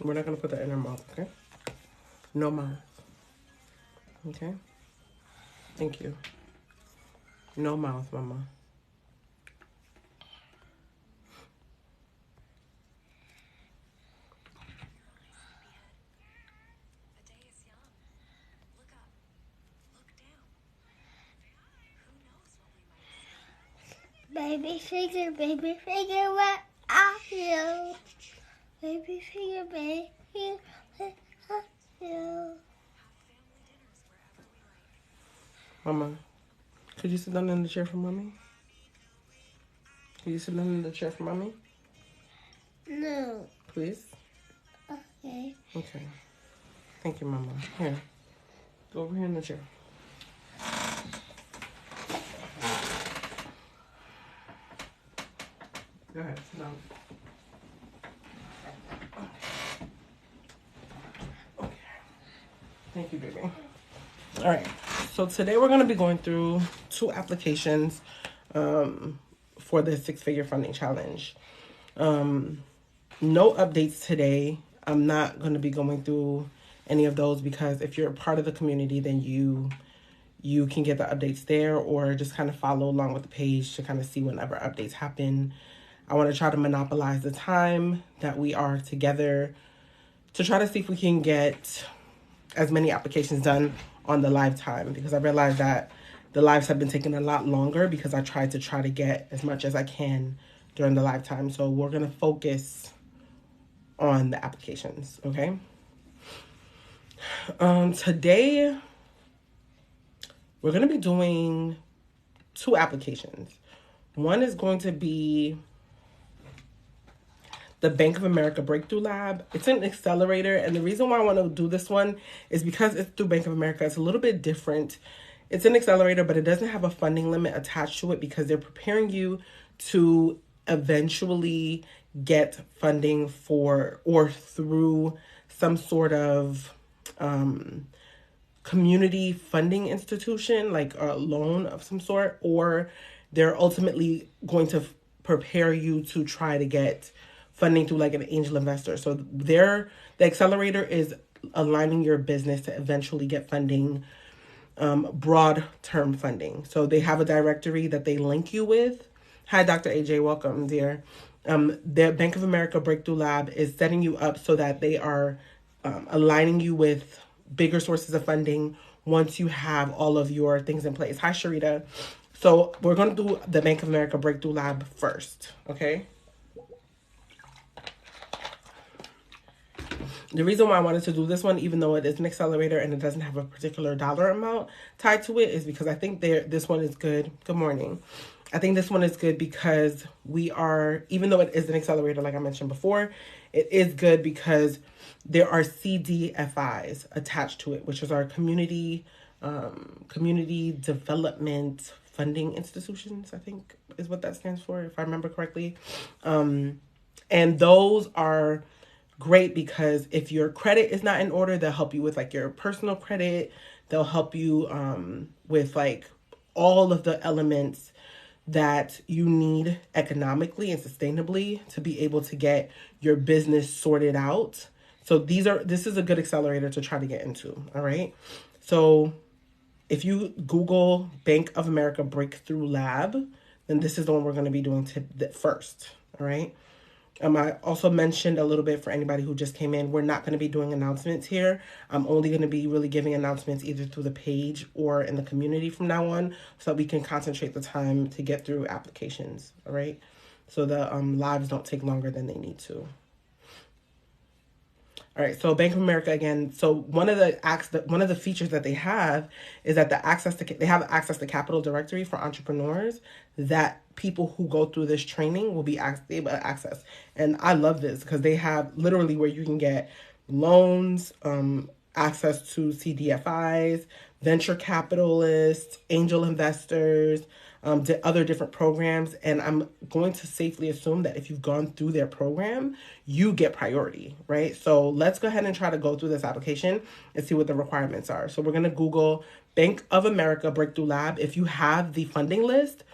We're not going to put that in her mouth, okay? No mouth. Okay? Thank you. No mouth, Mama. Baby finger, where are you? Baby finger, where are you? Mama, could you sit down in the chair for Mommy? Could you sit down in the chair for Mommy? No. Please? Okay. Okay. Thank you, Mama. Here. Go over here in the chair. Go ahead, sit down. Okay. Thank you, baby. All right. So today we're going to be going through 2 applications for the 6-figure funding challenge. No updates today. I'm not going to be going through any of those because if you're a part of the community, then you can get the updates there or just kind of follow along with the page to kind of see whenever updates happen. I want to try to monopolize the time that we are together to try to see if we can get as many applications done on the live time, because I realized that the lives have been taking a lot longer because I try to get as much as I can during the live time. So we're going to focus on the applications, okay? Today, we're going to be doing 2 applications. One is going to be the Bank of America Breakthrough Lab. It's an accelerator, and the reason why I want to do this one is because it's through Bank of America. It's a little bit different. It's an accelerator, but it doesn't have a funding limit attached to it because they're preparing you to eventually get funding for or through some sort of community funding institution, like a loan of some sort, or they're ultimately going to prepare you to try to get funding through like an angel investor. So the accelerator is aligning your business to eventually get funding, broad term funding. So they have a directory that they link you with. Hi, Dr. AJ, welcome, dear. The Bank of America Breakthrough Lab is setting you up so that they are aligning you with bigger sources of funding once you have all of your things in place. Hi, Sharita. So we're going to do the Bank of America Breakthrough Lab first, okay? The reason why I wanted to do this one, even though it is an accelerator and it doesn't have a particular dollar amount tied to it, is because I think this one is good. Good morning. I think this one is good because even though it is an accelerator, like I mentioned before, it is good because there are CDFIs attached to it, which is our community development funding institutions, I think is what that stands for, if I remember correctly. And those are great because if your credit is not in order, they'll help you with like your personal credit. They'll help you with like all of the elements that you need economically and sustainably to be able to get your business sorted out. So this is a good accelerator to try to get into. All right. So if you Google Bank of America Breakthrough Lab, then this is the one we're going to be doing first. All right. I also mentioned a little bit for anybody who just came in, we're not going to be doing announcements here. I'm only going to be really giving announcements either through the page or in the community from now on so that we can concentrate the time to get through applications, all right? So the lives don't take longer than they need to. All right, so Bank of America again. So one of the features that they have is that they have access to capital directory for entrepreneurs that people who go through this training will be able to access. And I love this because they have literally where you can get loans, access to CDFIs, venture capitalists, angel investors, to other different programs. And I'm going to safely assume that if you've gone through their program, you get priority, right? So let's go ahead and try to go through this application and see what the requirements are. So we're going to Google Bank of America Breakthrough Lab. If you have the funding list,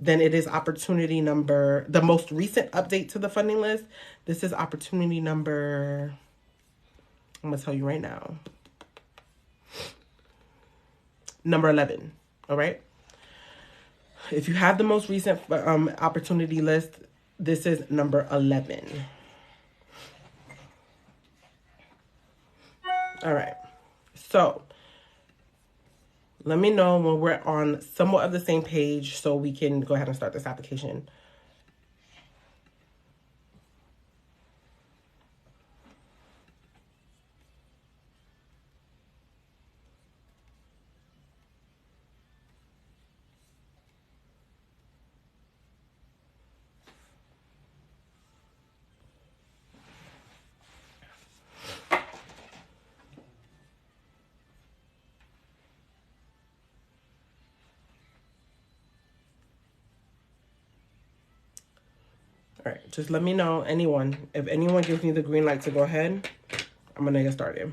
then it is opportunity number, the most recent update to the funding list. This is opportunity number I'm going to tell you right now. Number 11. All right. If you have the most recent opportunity list, this is number 11. All right. So let me know when we're on somewhat of the same page so we can go ahead and start this application. All right, just let me know, anyone. If anyone gives me the green light to go ahead, I'm going to get started.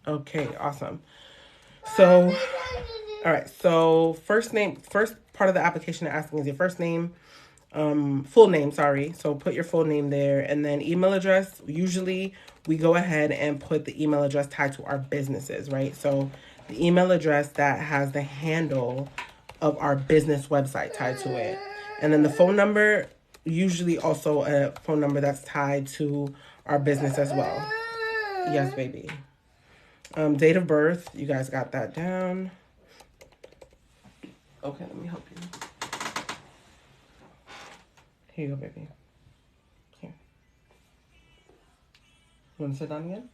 Okay, awesome. So, all right, so first part of the application asking is your first name, full name, sorry. So put your full name there, and then email address. Usually we go ahead and put the email address tied to our businesses, right? So the email address that has the handle of our business website tied to it. And then the phone number, usually also a phone number that's tied to our business as well. Yes, baby. Date of birth, you guys got that down. Okay, let me help you. Here you go, baby. Here. You want to sit down again?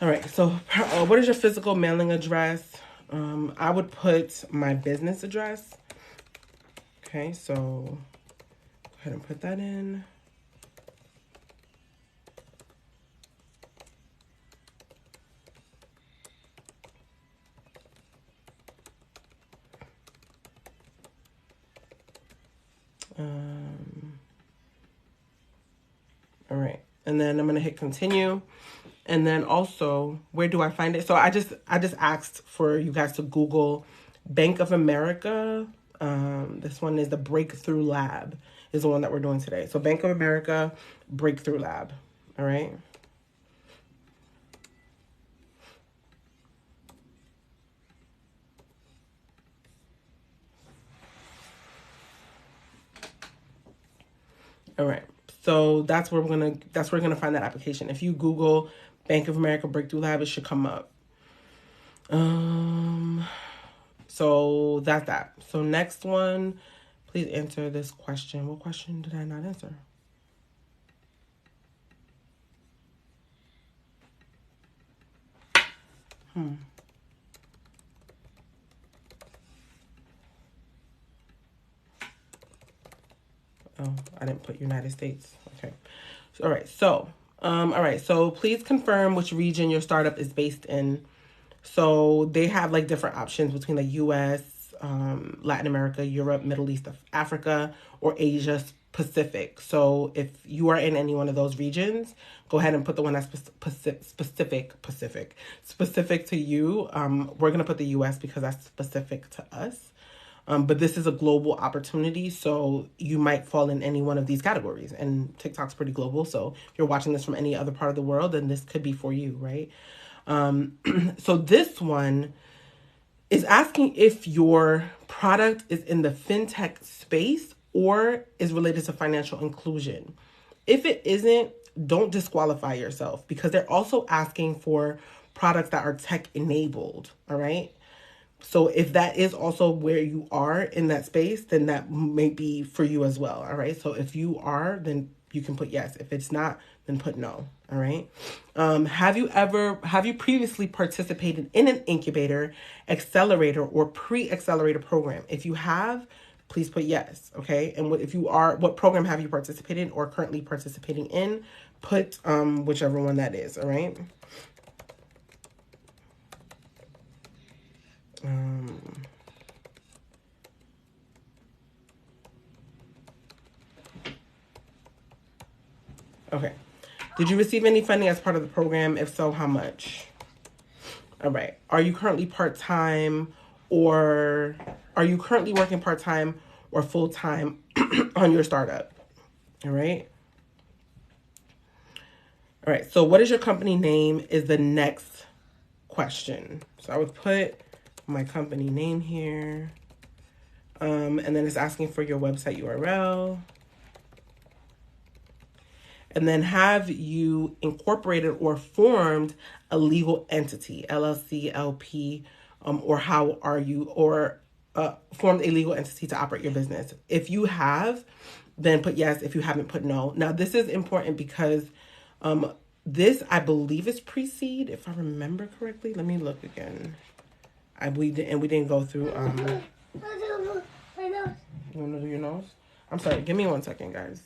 All right, so what is your physical mailing address? I would put my business address. Okay, so go ahead and put that in. All right, and then I'm gonna hit continue. And then also, where do I find it? So I just asked for you guys to Google Bank of America. This one is the Breakthrough Lab is the one that we're doing today. So Bank of America Breakthrough Lab. All right. All right. So that's where we're gonna find that application. If you Google Bank of America Breakthrough Lab, it should come up. So that's that. So next one, please answer this question. What question did I not answer? Oh, I didn't put United States. Okay. All right. So, all right. So please confirm which region your startup is based in. So they have like different options between the U.S., Latin America, Europe, Middle East, Africa, or Asia Pacific. So if you are in any one of those regions, go ahead and put the one that's specific to you. We're gonna put the U.S. because that's specific to us. But this is a global opportunity, so you might fall in any one of these categories. And TikTok's pretty global, so if you're watching this from any other part of the world, then this could be for you, right? So this one is asking if your product is in the fintech space or is related to financial inclusion. If it isn't, don't disqualify yourself because they're also asking for products that are tech enabled, all right? So if that is also where you are in that space, then that may be for you as well. All right. So if you are, then you can put yes. If it's not, then put no. All right. Have you previously participated in an incubator, accelerator, or pre-accelerator program? If you have, please put yes. Okay. And what program have you participated in or currently participating in? Put whichever one that is. All right. Okay. Did you receive any funding as part of the program? If so, how much? All right. Are you currently part-time or are you currently working part-time or full-time on your startup? All right. All right. So what is your company name is the next question. So I would put my company name here. And then it's asking for your website URL. And then have you incorporated or formed a legal entity, LLC, LP, or how are you, or formed a legal entity to operate your business? If you have, then put yes. If you haven't, put no. Now, this is important because this, I believe, is pre-seed, if I remember correctly. Let me look again. We didn't go through. You want to do your nose? I'm sorry. Give me 1 second, guys.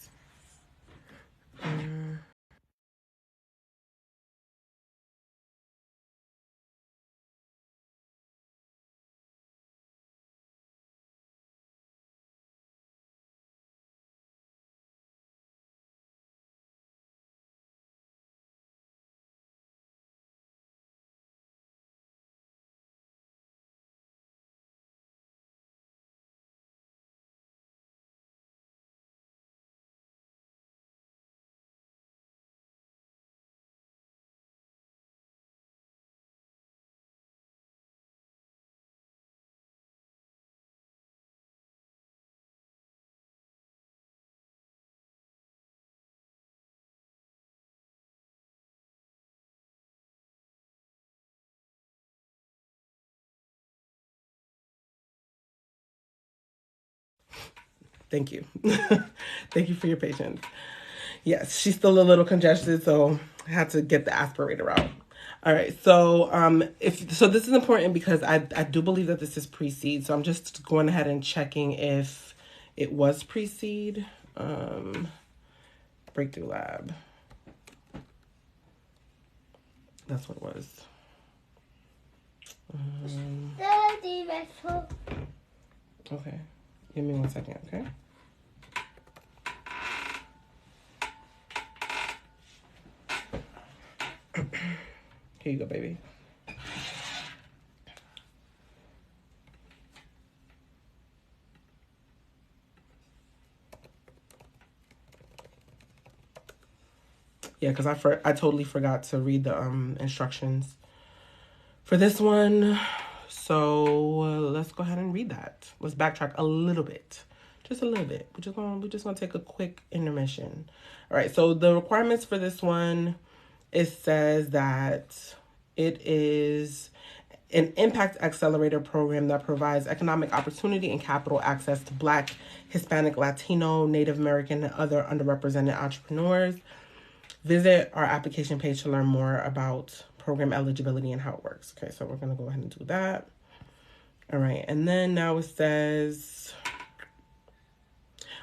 Thank you. Thank you for your patience. Yes, she's still a little congested, so I had to get the aspirator out. All right, so this is important because I do believe that this is pre-seed, so I'm just going ahead and checking if it was pre-seed. Breakthrough Lab. That's what it was. Okay, give me 1 second, okay? Here you go, baby. Yeah, because I totally forgot to read the instructions for this one. So let's go ahead and read that. Let's backtrack a little bit, just a little bit. We're just gonna take a quick intermission. All right. So the requirements for this one, it says that it is an impact accelerator program that provides economic opportunity and capital access to Black, Hispanic, Latino, Native American, and other underrepresented entrepreneurs. Visit our application page to learn more about program eligibility and how it works. Okay, so we're going to go ahead and do that. All right, and then now it says,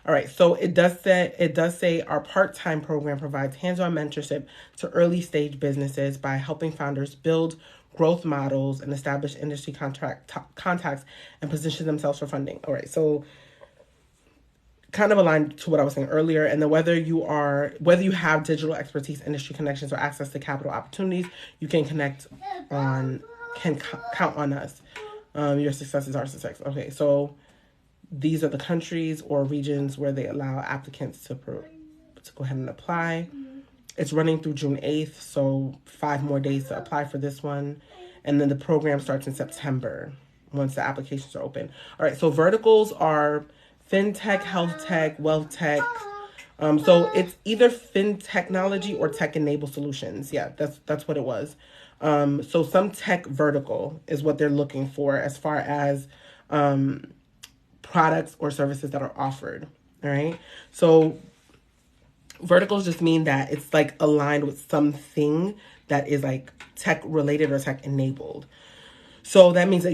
all right, so it does say our part-time program provides hands-on mentorship to early stage businesses by helping founders build growth models and establish industry contacts and position themselves for funding. All right, so kind of aligned to what I was saying earlier, and then whether you have digital expertise, industry connections, or access to capital opportunities, you can count on us. Your success is our success. Okay, so these are the countries or regions where they allow applicants to go ahead and apply. It's running through June 8th, so 5 more days to apply for this one, and then the program starts in September once the applications are open. All right, so verticals are fintech, health tech, wealth tech. So it's either fintechnology or tech-enabled solutions. Yeah, that's what it was. So some tech vertical is what they're looking for as far as products or services that are offered. All right. So verticals just mean that it's like aligned with something that is like tech related or tech enabled. So that means that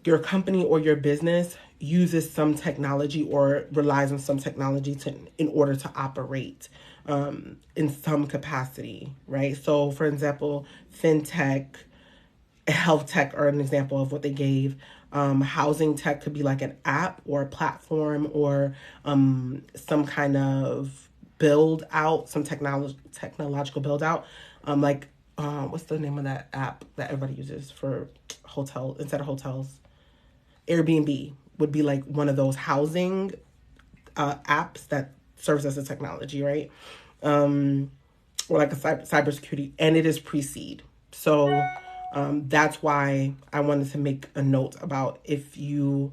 your company or your business uses some technology or relies on some technology in order to operate in some capacity, right? So, for example, fintech, health tech are an example of what they gave. Housing tech could be like an app or a platform or some kind of build out, some technological build out. What's the name of that app that everybody uses for hotel instead of hotels? Airbnb would be like one of those housing apps that serves as a technology, right? Or like a cybersecurity, and it is pre-seed. So that's why I wanted to make a note about if you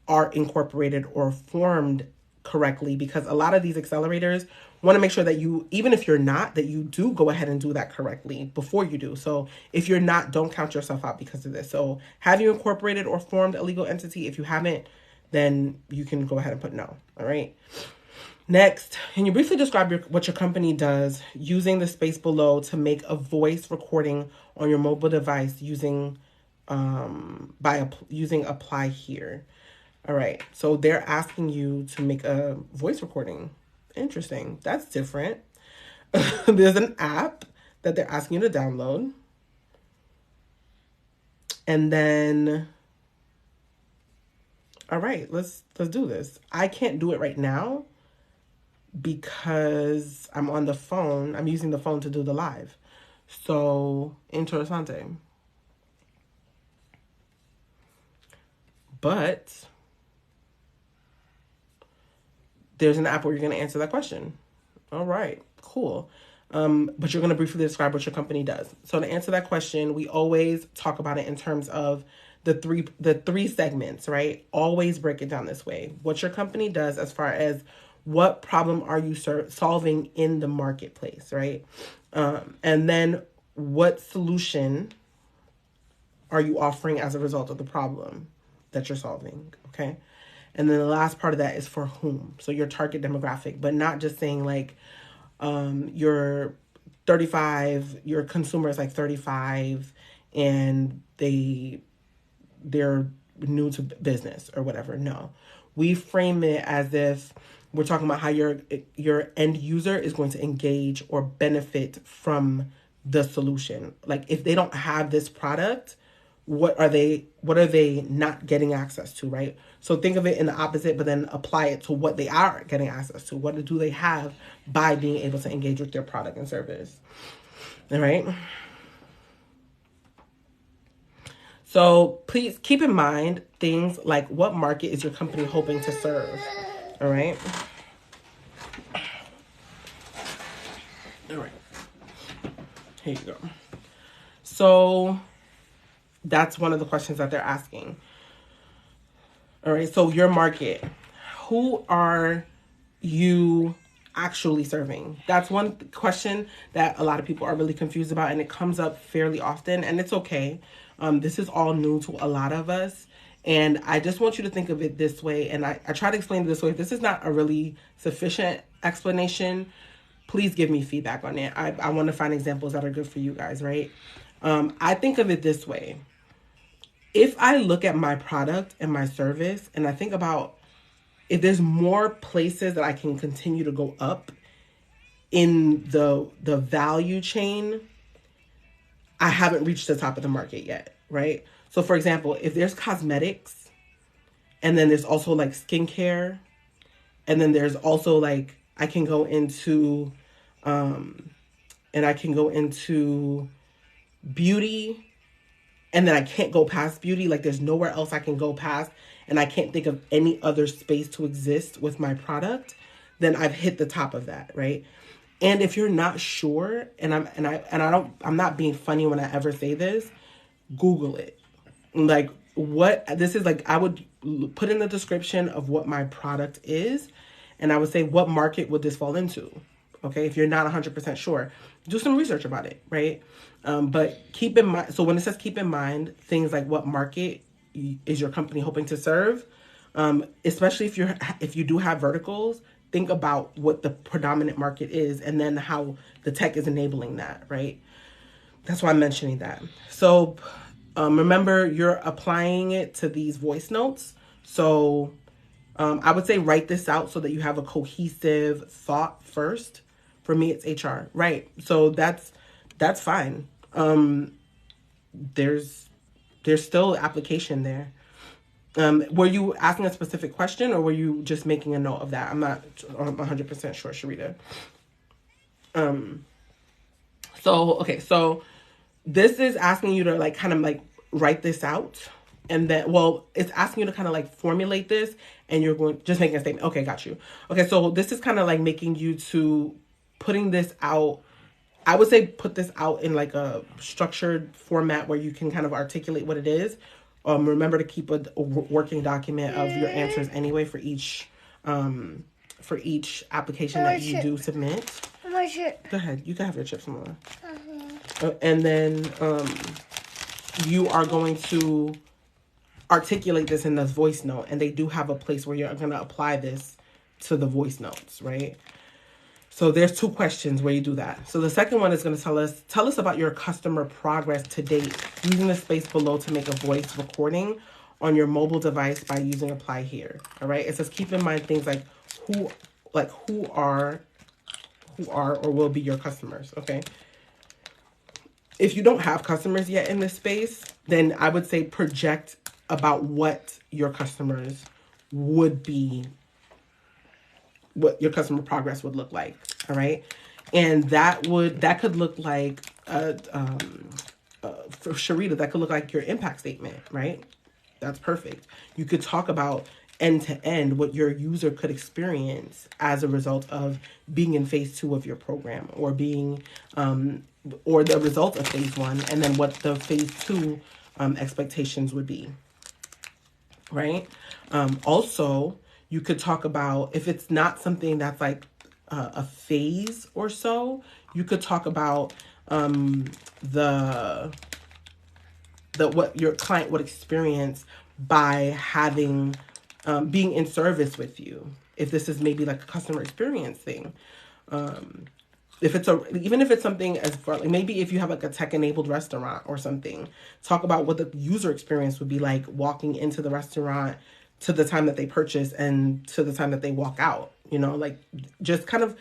are incorporated or formed correctly, because a lot of these accelerators want to make sure that you, even if you're not, that you do go ahead and do that correctly before you do. So if you're not, don't count yourself out because of this. So have you incorporated or formed a legal entity? If you haven't, then you can go ahead and put no. All right. Next, can you briefly describe what your company does using the space below to make a voice recording on your mobile device using using apply here? All right, so they're asking you to make a voice recording. Interesting. That's different. There's an app that they're asking you to download. And then, all right, let's do this. I can't do it right now because I'm on the phone. I'm using the phone to do the live. So, interessante. But there's an app where you're going to answer that question. All right, cool. But you're going to briefly describe what your company does. So to answer that question, we always talk about it in terms of the three segments, right? Always break it down this way. What your company does as far as what problem are you solving in the marketplace, right? And then what solution are you offering as a result of the problem that you're solving, okay? And then the last part of that is for whom. So your target demographic, but not just saying like you're 35, your consumer is like 35 and they're new to business or whatever. No, we frame it as if we're talking about how your end user is going to engage or benefit from the solution. Like if they don't have this product, what are they not getting access to, right? So think of it in the opposite, but then apply it to what they are getting access to. What do they have by being able to engage with their product and service? All right. So please keep in mind things like what market is your company hoping to serve? All right. All right. Here you go. So that's one of the questions that they're asking. All right, so your market, who are you actually serving? That's one question that a lot of people are really confused about, and it comes up fairly often, and it's okay. This is all new to a lot of us, and I just want you to think of it this way, and I try to explain it this way. If this is not a really sufficient explanation, please give me feedback on it. I want to find examples that are good for you guys, right? I think of it this way. If I look at my product and my service and I think about if there's more places that I can continue to go up in the value chain, I haven't reached the top of the market yet, right? So for example, if there's cosmetics and then there's also like skincare and then there's also like I can go into beauty. And then I can't go past beauty. Like there's nowhere else I can go past. And I can't think of any other space to exist with my product. Then I've hit the top of that, right? And if you're not sure, I'm not being funny when I ever say this, Google it. Like I would put in the description of what my product is. And I would say, what market would this fall into? Okay, if you're not 100% sure, do some research about it, right? But keep in mind, so when it says keep in mind, things like what market is your company hoping to serve, especially if you do have verticals, think about what the predominant market is and then how the tech is enabling that, right? That's why I'm mentioning that. So remember, you're applying it to these voice notes. So I would say write this out so that you have a cohesive thought first. For me, it's HR, right? So that's fine. There's still application there. Were you asking a specific question, or were you just making a note of that? I'm not 100% sure, Sharita. So this is asking you to like kind of like write this out, and then, well, it's asking you to kind of like formulate this, and you're going just making a statement. Okay, got you. Okay, so this is kind of like making you to putting this out. I would say put this out in like a structured format where you can kind of articulate what it is. Remember to keep a working document of your answers anyway for each application that you do submit. Go ahead, you can have your chips, Mama. And then you are going to articulate this in this voice note, and they do have a place where you're going to apply this to the voice notes, right? So there's 2 questions where you do that. So the second one is going to tell us about your customer progress to date, using the space below to make a voice recording on your mobile device by using apply here. All right. It says keep in mind things like who are or will be your customers. Okay. If you don't have customers yet in this space, then I would say project about what your customers would be, what your customer progress would look like. All right. And that could look like, for Sharita, that could look like your impact statement, right? That's perfect. You could talk about end to end what your user could experience as a result of being in phase 2 of your program, or being, or the result of phase 1, and then what the phase 2 expectations would be, right? Also, you could talk about, if it's not something that's like a phase or so, you could talk about what your client would experience by having being in service with you. If this is maybe like a customer experience thing, even if it's something as far, like maybe if you have like a tech-enabled restaurant or something, talk about what the user experience would be like walking into the restaurant to the time that they purchase and to the time that they walk out. You know, like just kind of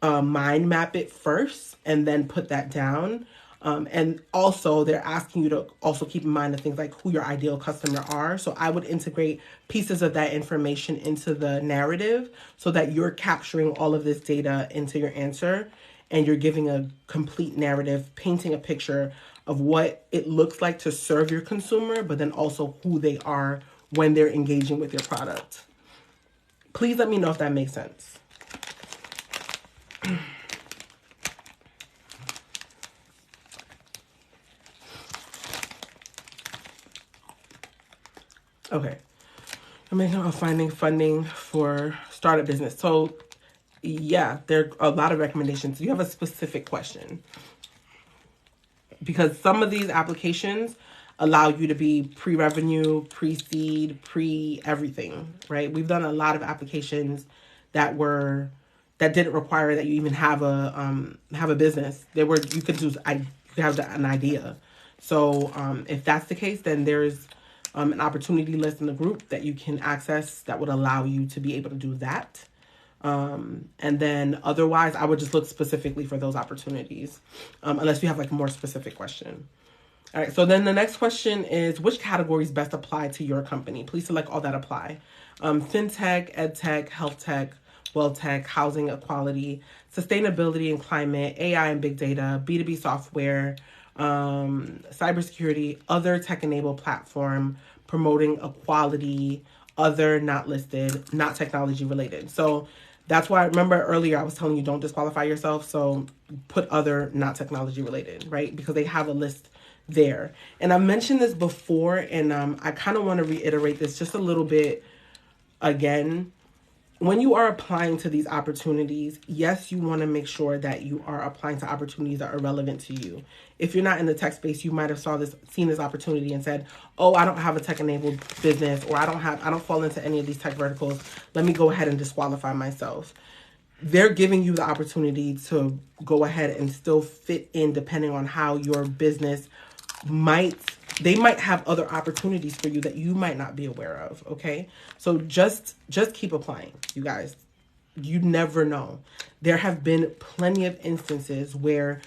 mind map it first and then put that down. And also they're asking you to also keep in mind the things like who your ideal customer are. So I would integrate pieces of that information into the narrative so that you're capturing all of this data into your answer, and you're giving a complete narrative, painting a picture of what it looks like to serve your consumer, but then also who they are when they're engaging with your product. Please let me know if that makes sense. Okay. I'm making about finding funding for startup business. So yeah, there are a lot of recommendations. You have a specific question, because some of these applications allow you to be pre-revenue, pre-seed, pre-everything, right? We've done a lot of applications that didn't require that you even have a business. You could have an idea. So if that's the case, then there's an opportunity list in the group that you can access that would allow you to be able to do that. And then otherwise, I would just look specifically for those opportunities, unless you have like a more specific question. All right, so then the next question is, which categories best apply to your company? Please select all that apply. Fintech, edtech, health tech, wealth tech, housing equality, sustainability and climate, AI and big data, B2B software, cybersecurity, other tech-enabled platform, promoting equality, other, not listed, not technology related. So that's why, remember earlier I was telling you don't disqualify yourself. So put other, not technology related, right? Because they have a list there. And I mentioned this before, and I kind of want to reiterate this just a little bit again. When you are applying to these opportunities, yes, you want to make sure that you are applying to opportunities that are relevant to you. If you're not in the tech space, you might have seen this opportunity and said, oh, I don't have a tech-enabled business, or I don't fall into any of these tech verticals. Let me go ahead and disqualify myself. They're giving you the opportunity to go ahead and still fit in depending on how your business they might have other opportunities for you that you might not be aware of, okay? So just keep applying, you guys. You never know. There have been plenty of instances where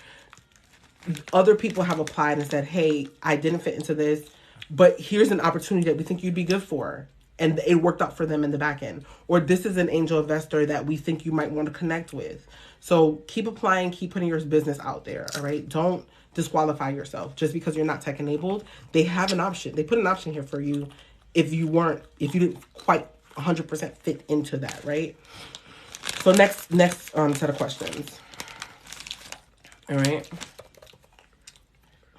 other people have applied and said, hey, I didn't fit into this. but here's an opportunity that we think you'd be good for. And it worked out for them in the back end. Or this is an angel investor that we think you might want to connect with. So keep applying, keep putting your business out there, all right? Don't disqualify yourself just because you're not tech enabled. They have an option. They put an option here for you if you didn't quite 100% fit into that, right? So next set of questions. All right.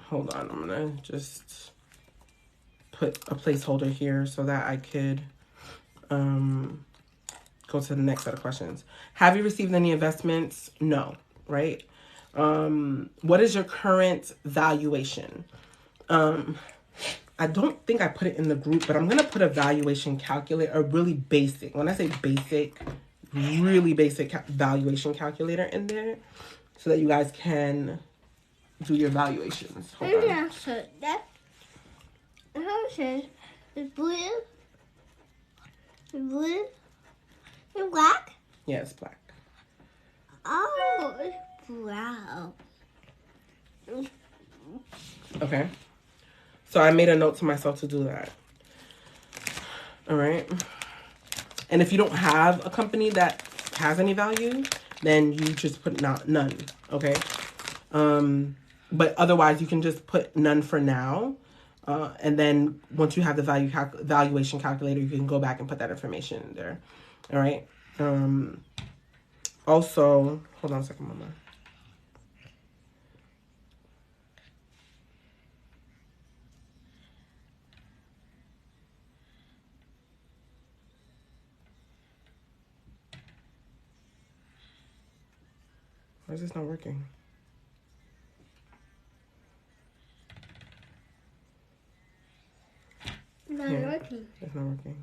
Hold on, I'm gonna just put a placeholder here so that I could go to the next set of questions. Have you received any investments? No, right? What is your current valuation? I don't think I put it in the group, but I'm gonna put a valuation calculator, a really basic, when I say basic, really basic valuation calculator in there so that you guys can do your valuations. Hold on. It's blue, blue, and black. Yeah, it's black. Oh, it's brown. Okay. So I made a note to myself to do that. All right. And if you don't have a company that has any value, then you just put none. Okay. But otherwise, you can just put none for now. And then once you have the valuation calculator, you can go back and put that information in there. All right. Also, hold on a second, Mama. Why is this not working? Not working. It's not working.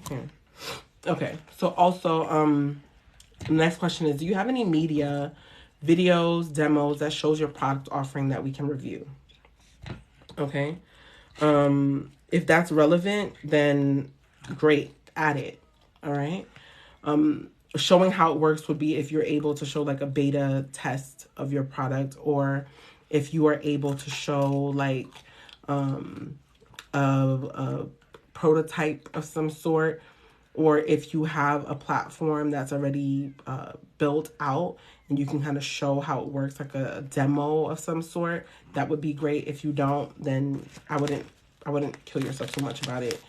Yeah. Okay. So also, the next question is, do you have any media, videos, demos that shows your product offering that we can review? Okay. If that's relevant, then great, add it. All right. Showing how it works would be if you're able to show like a beta test of your product, or if you are able to show like a prototype of some sort, or if you have a platform that's already built out and you can kind of show how it works, like a demo of some sort, that would be great. If you don't, then I wouldn't kill yourself too much about it.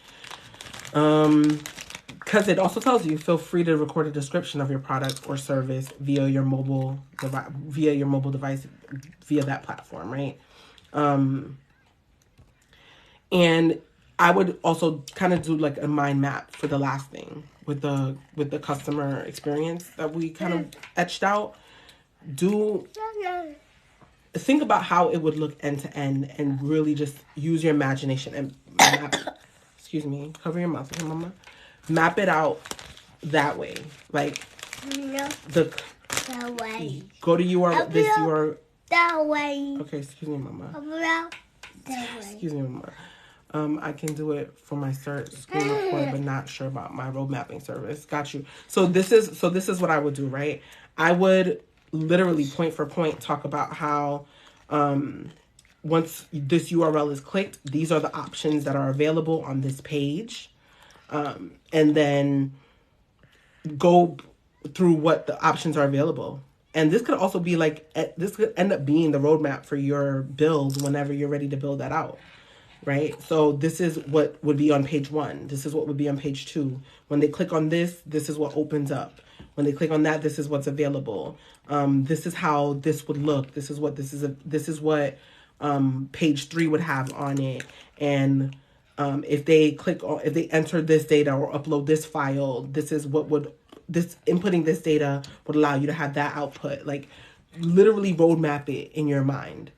Because it also tells you, feel free to record a description of your product or service via your mobile device, via that platform, right? And I would also kind of do like a mind map for the last thing with the customer experience that we kind of etched out. Think about how it would look end to end and really just use your imagination and map. Excuse me, cover your mouth, okay, Mama? Map it out that way. Like that way. Go to URL. This URL. That way. Okay, excuse me, Mama. That way. Excuse me, Mama. I can do it for my screen record, but not sure about my road mapping service. Got you. So this is what I would do, right? I would literally point for point talk about how once this URL is clicked, these are the options that are available on this page. And then go through what the options are available. And this could also be like, this could end up being the roadmap for your build whenever you're ready to build that out, right? So this is what would be on page 1. This is what would be on page 2. When they click on this, this is what opens up. When they click on that, this is what's available. This is how this would look. This is what page 3 would have on it. And if they enter this data or upload this file, inputting this data would allow you to have that output. Like literally roadmap it in your mind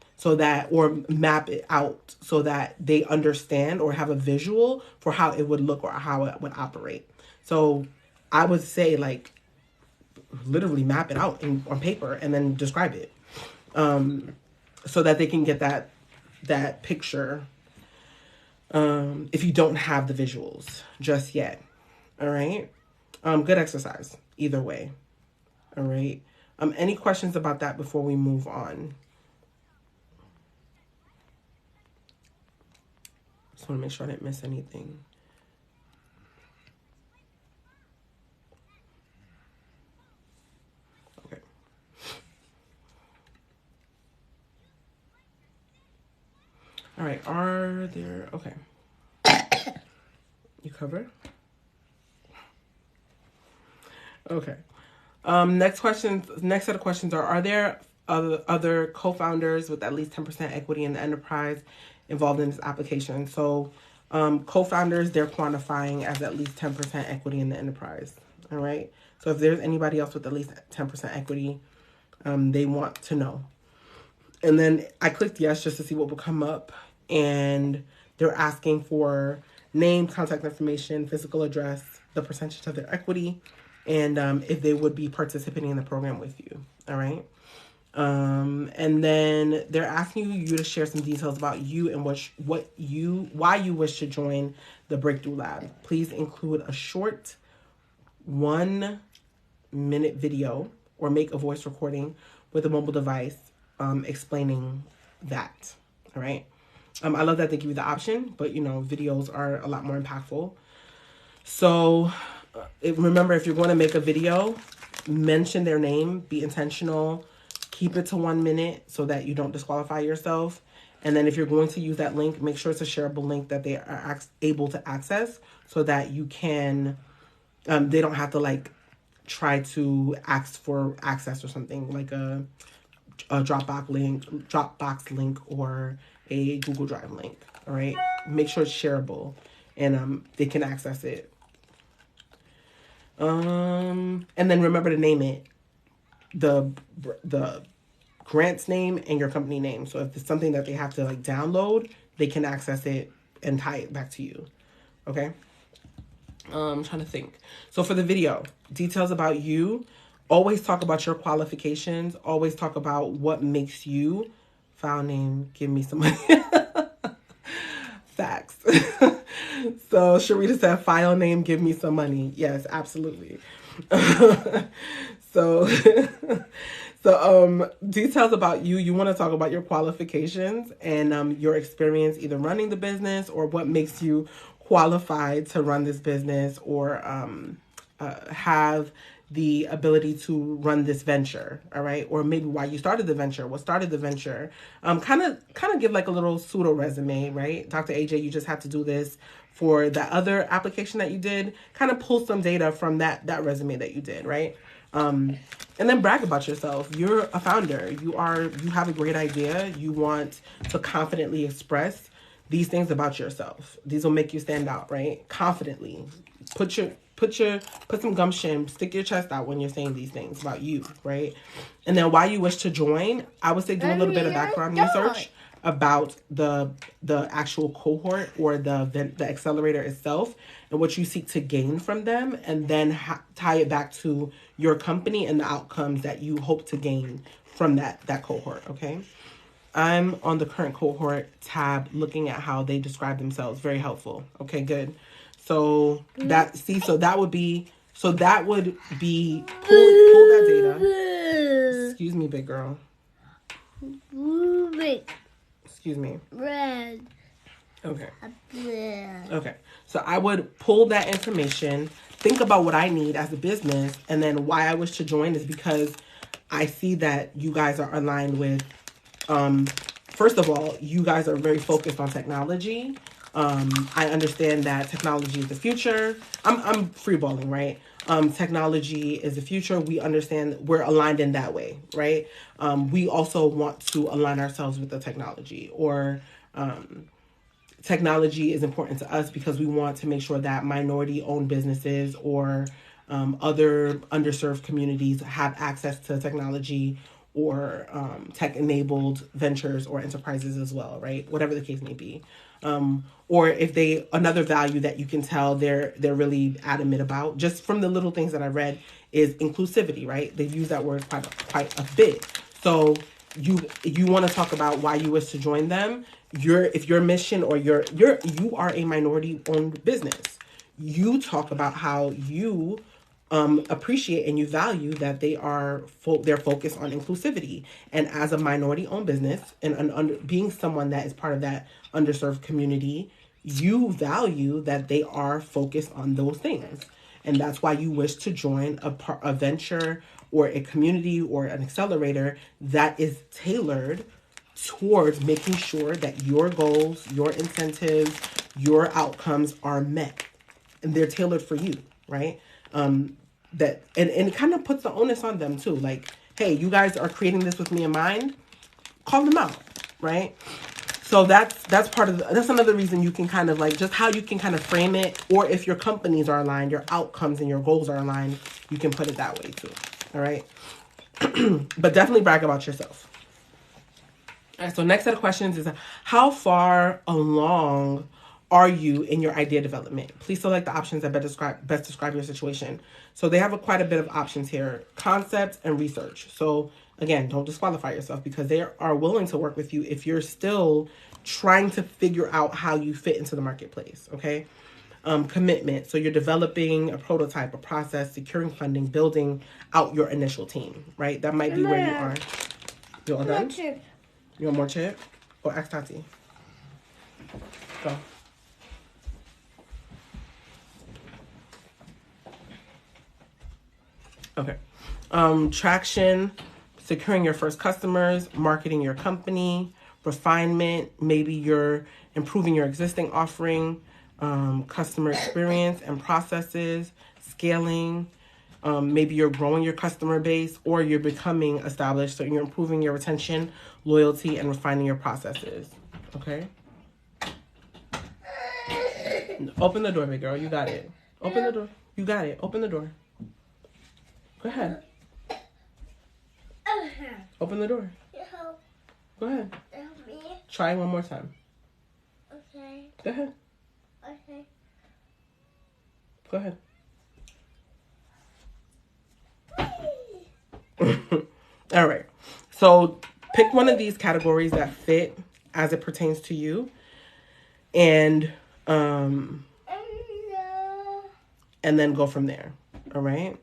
or map it out so that they understand or have a visual for how it would look or how it would operate. So I would say like literally map it out on paper and then describe it, so that they can get that picture. If you don't have the visuals just yet. All right. Good exercise either way. All right. Any questions about that before we move on? want to make sure I didn't miss anything. Okay. All right. Are there... Okay. You cover? Okay. Next set of questions are there other co-founders with at least 10% equity in the enterprise involved in this application? So co-founders, they're quantifying as at least 10% equity in the enterprise. All right. So if there's anybody else with at least 10% equity, they want to know. And then I clicked yes just to see what will come up. And they're asking for name, contact information, physical address, the percentage of their equity, and if they would be participating in the program with you. All right. And then they're asking you to share some details about you and why you wish to join the Breakthrough Lab. Please include a short 1-minute video or make a voice recording with a mobile device explaining that. All right. I love that they give you the option, but videos are a lot more impactful. So remember, if you're going to make a video, mention their name, be intentional, keep it to 1 minute so that you don't disqualify yourself. And then if you're going to use that link, make sure it's a shareable link that they are able to access so that you can, they don't have to try to ask for access or something like a Dropbox link or a Google Drive link. All right. Make sure it's shareable and they can access it. And then remember to name it the grant's name and your company name. So if it's something that they have to download, they can access it and tie it back to you. Okay. I'm trying to think. So for the video, details about you, always talk about your qualifications. Always talk about what makes you. File name, give me some money. Facts. So Sharita said, file name, give me some money. Yes, absolutely. So details about you. You want to talk about your qualifications and your experience either running the business or what makes you qualified to run this business or have the ability to run this venture, all right? Or maybe why you started the venture, what started the venture. Kind of give a little pseudo resume, right? Dr. AJ, you just had to do this for that other application that you did. Kind of pull some data from that resume that you did, right? And then brag about yourself. You're a founder. You have a great idea. You want to confidently express these things about yourself. These will make you stand out, right? Confidently. Put some gumption, stick your chest out when you're saying these things about you, right? And then why you wish to join, I would say do a little bit of background research about the actual cohort or the accelerator itself and what you seek to gain from them, and then tie it back to your company and the outcomes that you hope to gain from that cohort, okay? I'm on the current cohort tab looking at how they describe themselves. Very helpful. Okay, good. So that would be pull that data. Excuse me, big girl. Excuse me. Red. Okay. Okay. So I would pull that information, think about what I need as a business, and then why I wish to join is because I see that you guys are aligned with, first of all, you guys are very focused on technology. I understand that technology is the future. I'm freeballing, right? Technology is the future. We understand we're aligned in that way, right? We also want to align ourselves with the technology, or technology is important to us because we want to make sure that minority-owned businesses or other underserved communities have access to technology or tech-enabled ventures or enterprises as well, right? Whatever the case may be. Or if another value that you can tell they're really adamant about, just from the little things that I read, is inclusivity, right? They use that word quite a bit. So you want to talk about why you wish to join them. If your mission or you are a minority-owned business, you talk about how you appreciate and you value that they're focused on inclusivity. And as a minority-owned business and being someone that is part of that underserved community, you value that they are focused on those things. And that's why you wish to join a venture or a community or an accelerator that is tailored towards making sure that your goals, your incentives, your outcomes are met. And they're tailored for you, right? That and it kind of puts the onus on them too. Like, hey, you guys are creating this with me in mind. Call them out, right? So that's part of that's another reason you can kind of like just how you can kind of frame it, or if your companies are aligned, your outcomes and your goals are aligned, you can put it that way too. All right. But definitely brag about yourself. All right, so next set of questions is how far along are you in your idea development? Please select the options that best describe your situation. So they have quite a bit of options here, concepts and research. So again, don't disqualify yourself because they are willing to work with you if you're still trying to figure out how you fit into the marketplace, okay? Commitment. So you're developing a prototype, a process, securing funding, building out your initial team, right? That might be where you are. You all done? You want more chip? Or ask Tati. Go. Okay. Traction, securing your first customers, marketing your company, refinement, maybe you're improving your existing offering, customer experience and processes, scaling, maybe you're growing your customer base or you're becoming established, so you're improving your retention, loyalty, and refining your processes. Okay? Open the door, big girl. You got it. Open the door. You got it. Open the door. Go ahead. Open the door. Go ahead. Try one more time. Okay. Go ahead. Okay. Go ahead. All right. So pick one of these categories that fit as it pertains to you, and then go from there. All right.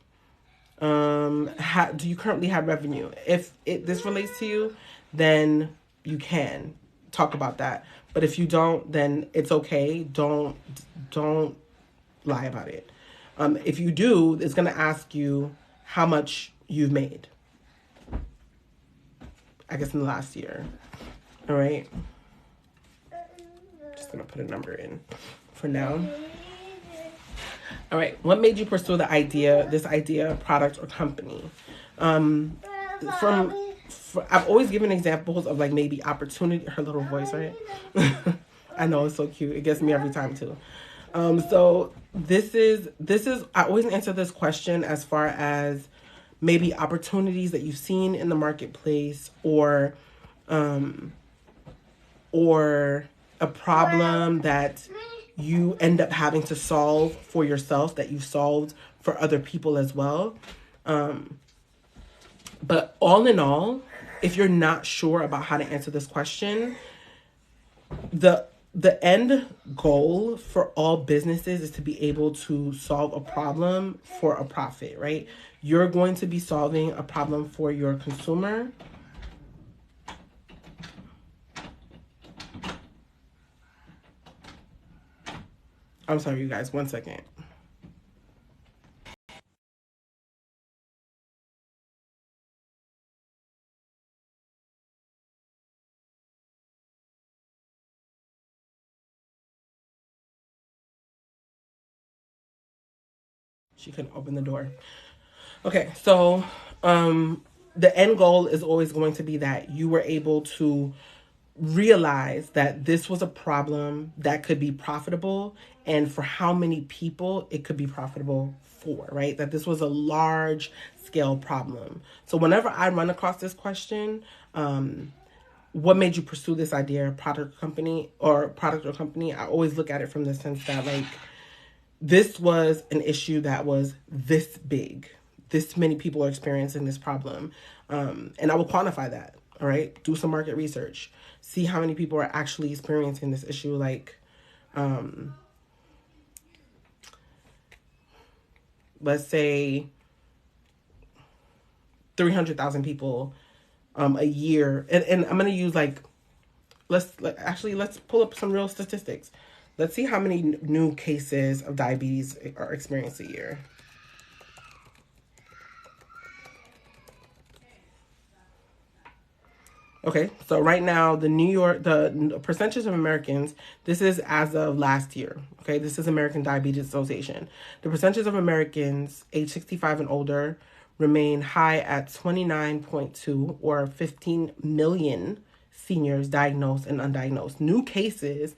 Do you currently have revenue? If this relates to you, then you can talk about that. But if you don't, then it's okay. Don't lie about it. If you do, it's going to ask you how much you've made, I guess, in the last year. All right. Just going to put a number in for now. All right. What made you pursue this idea, product, or company? I've always given examples of like maybe opportunity. Her little voice, right? I know, it's so cute. It gets me every time too. So this is I always answer this question as far as maybe opportunities that you've seen in the marketplace, or a problem that you end up having to solve for yourself that you've solved for other people as well. But all in all, if you're not sure about how to answer this question, the end goal for all businesses is to be able to solve a problem for a profit, right? You're going to be solving a problem for your consumer. I'm sorry, you guys, 1 second. She couldn't open the door. Okay, so the end goal is always going to be that you were able to realize that this was a problem that could be profitable, and for how many people it could be profitable for, right? That this was a large scale problem. So whenever I run across this question, what made you pursue this idea, product or company, I always look at it from the sense that like, this was an issue that was this big. This many people are experiencing this problem. And I will quantify that, all right? Do some market research. See how many people are actually experiencing this issue. Like, let's say 300,000 people a year. And I'm going to use like, let's pull up some real statistics. Let's see how many new cases of diabetes are experienced a year. Okay, so right now, the percentage of Americans, this is as of last year, okay? This is American Diabetes Association. The percentage of Americans age 65 and older remain high at 29.2, or 15 million seniors diagnosed and undiagnosed. New cases,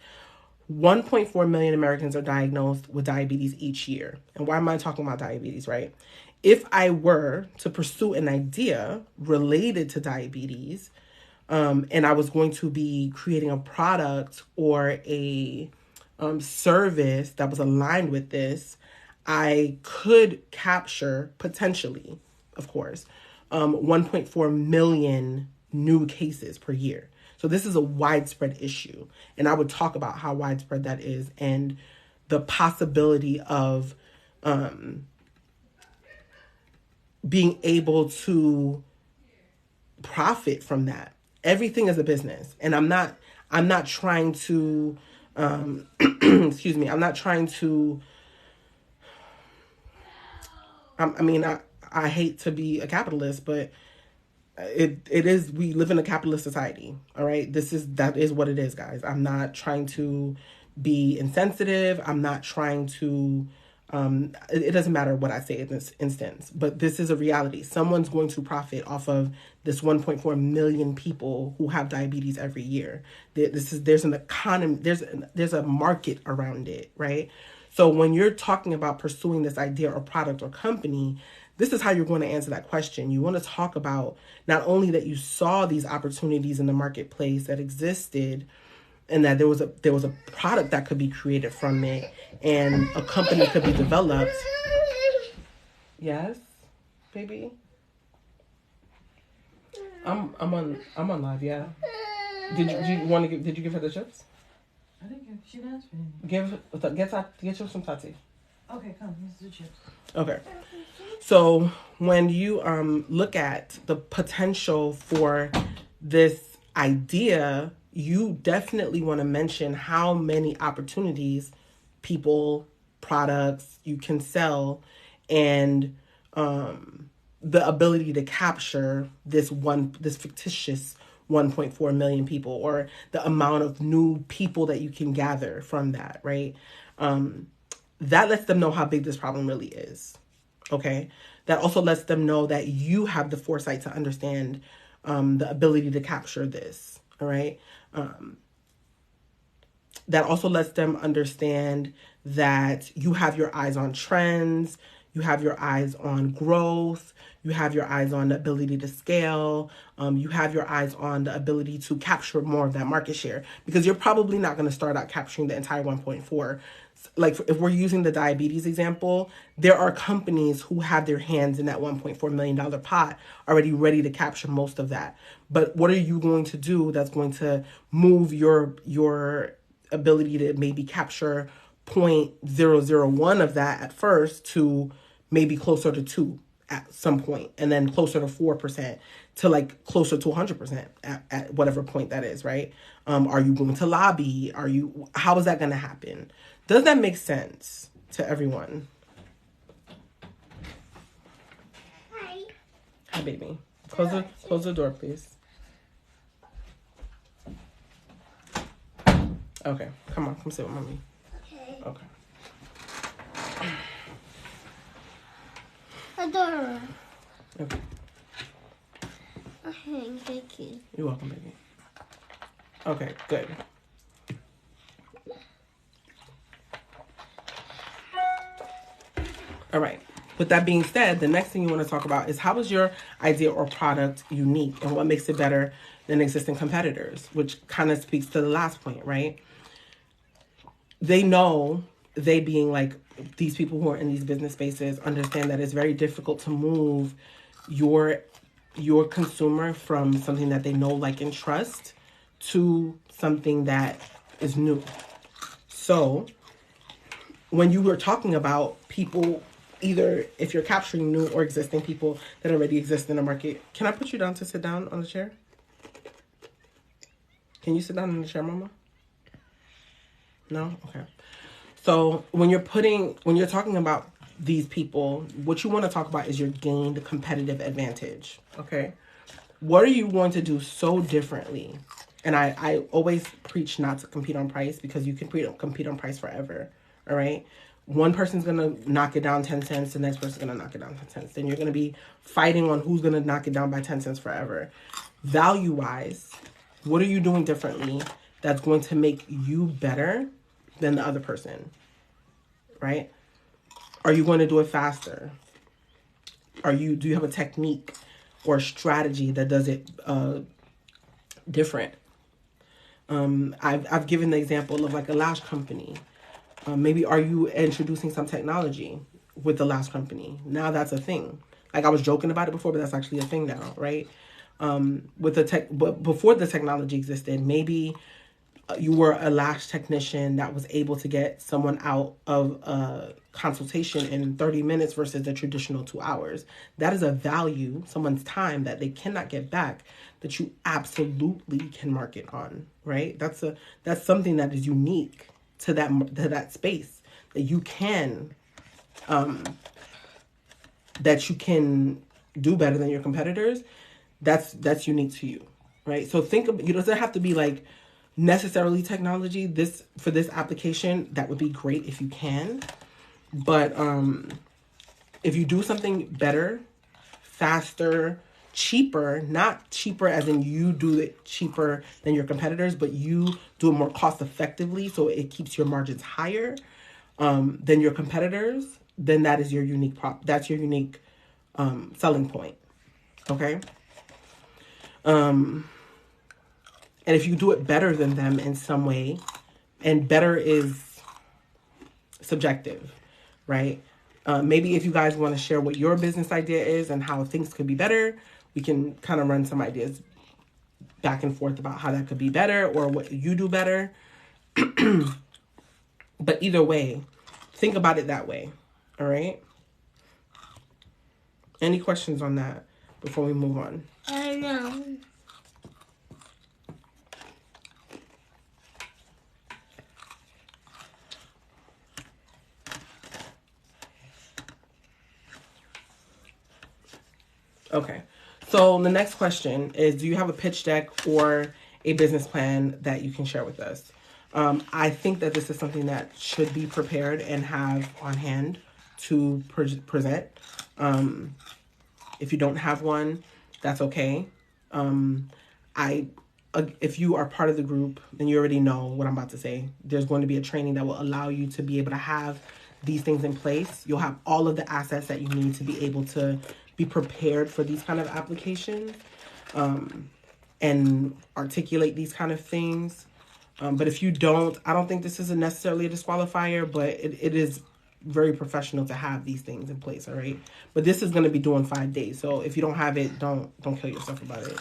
1.4 million Americans are diagnosed with diabetes each year. And why am I talking about diabetes, right? If I were to pursue an idea related to diabetes, and I was going to be creating a product or a service that was aligned with this, I could capture potentially, of course, 1.4 million new cases per year. So this is a widespread issue. And I would talk about how widespread that is and the possibility of being able to profit from that. Everything is a business. And I'm not trying to, excuse me, I'm not trying to, I hate to be a capitalist, but it is, we live in a capitalist society. All right. That is what it is, guys. I'm not trying to be insensitive. I'm not trying to, it doesn't matter what I say in this instance, but this is a reality. Someone's going to profit off of this 1.4 million people who have diabetes every year. There's an economy, there's a market around it, right? So when you're talking about pursuing this idea or product or company, this is how you're going to answer that question. You want to talk about not only that you saw these opportunities in the marketplace that existed, and that there was a product that could be created from it, and a company could be developed. Yes, baby. I'm on live. Yeah. Did you give her the chips? I think she asked for it. Get you some tati. Okay, come. Here's the chips. Okay. So when you look at the potential for this idea, you definitely want to mention how many opportunities, people, products you can sell, and the ability to capture this fictitious 1.4 million people, or the amount of new people that you can gather from that, right? That lets them know how big this problem really is. Okay. That also lets them know that you have the foresight to understand the ability to capture this. All right. That also lets them understand that you have your eyes on trends, you have your eyes on growth, you have your eyes on the ability to scale, you have your eyes on the ability to capture more of that market share, because you're probably not going to start out capturing the entire 1.4. Like if we're using the diabetes example, there are companies who have their hands in that $1.4 million pot already ready to capture most of that. But what are you going to do that's going to move your ability to maybe capture 0.001 of that at first to maybe closer to 2 at some point, and then closer to 4% to like closer to 100% at whatever point that is, right? Are you going to lobby? How is that going to happen? Does that make sense to everyone? Hi. Hi, baby. Close the door, please. Okay, come sit with mommy. Okay. Okay. Adora. Okay. Okay, thank you. You're welcome, baby. Okay, good. All right. With that being said, the next thing you want to talk about is, how is your idea or product unique, and what makes it better than existing competitors, which kind of speaks to the last point, right? They know, they being like these people who are in these business spaces, understand that it's very difficult to move your consumer from something that they know, like, and trust to something that is new. So when you were talking about people, either if you're capturing new or existing people that already exist in the market, can I put you down to sit down on the chair? Can you sit down in the chair, Mama? No? Okay. So when you're talking about these people, what you want to talk about is your gained competitive advantage. Okay. What are you going to do so differently? And I always preach not to compete on price, because you can compete on price forever. All right. One person's going to knock it down 10 cents. The next person's going to knock it down 10 cents. Then you're going to be fighting on who's going to knock it down by 10 cents forever. Value wise, what are you doing differently that's going to make you better than the other person? Right? Are you going to do it faster? Do you have a technique or a strategy that does it different? I've given the example of like a lash company. Maybe are you introducing some technology with the lash company? Now that's a thing. Like, I was joking about it before, but that's actually a thing now, right? But before the technology existed, maybe you were a lash technician that was able to get someone out of a consultation in 30 minutes versus the traditional 2 hours. That is a value, someone's time that they cannot get back, that you absolutely can market on, right? That's something that is unique to that space, that you can do better than your competitors. That's unique to you, right? So it doesn't have to be like necessarily technology. For this application, that would be great if you can. But if you do something better, faster, cheaper, not cheaper as in you do it cheaper than your competitors, but you do it more cost effectively, so it keeps your margins higher than your competitors, then that is your unique that's your unique selling point. Okay. And if you do it better than them in some way, and better is subjective, right? Maybe if you guys want to share what your business idea is and how things could be better, we can kind of run some ideas back and forth about how that could be better or what you do better. But either way, think about it that way. All right. Any questions on that before we move on? I know. Okay. So the next question is, do you have a pitch deck or a business plan that you can share with us? I think that this is something that should be prepared and have on hand to present. If you don't have one, that's okay. If you are part of the group, then you already know what I'm about to say. There's going to be a training that will allow you to be able to have these things in place. You'll have all of the assets that you need to be able to be prepared for these kind of applications, and articulate these kind of things. But if you don't, I don't think this is necessarily a disqualifier, but it is very professional to have these things in place. All right. But this is going to be doing 5 days. So if you don't have it, don't kill yourself about it.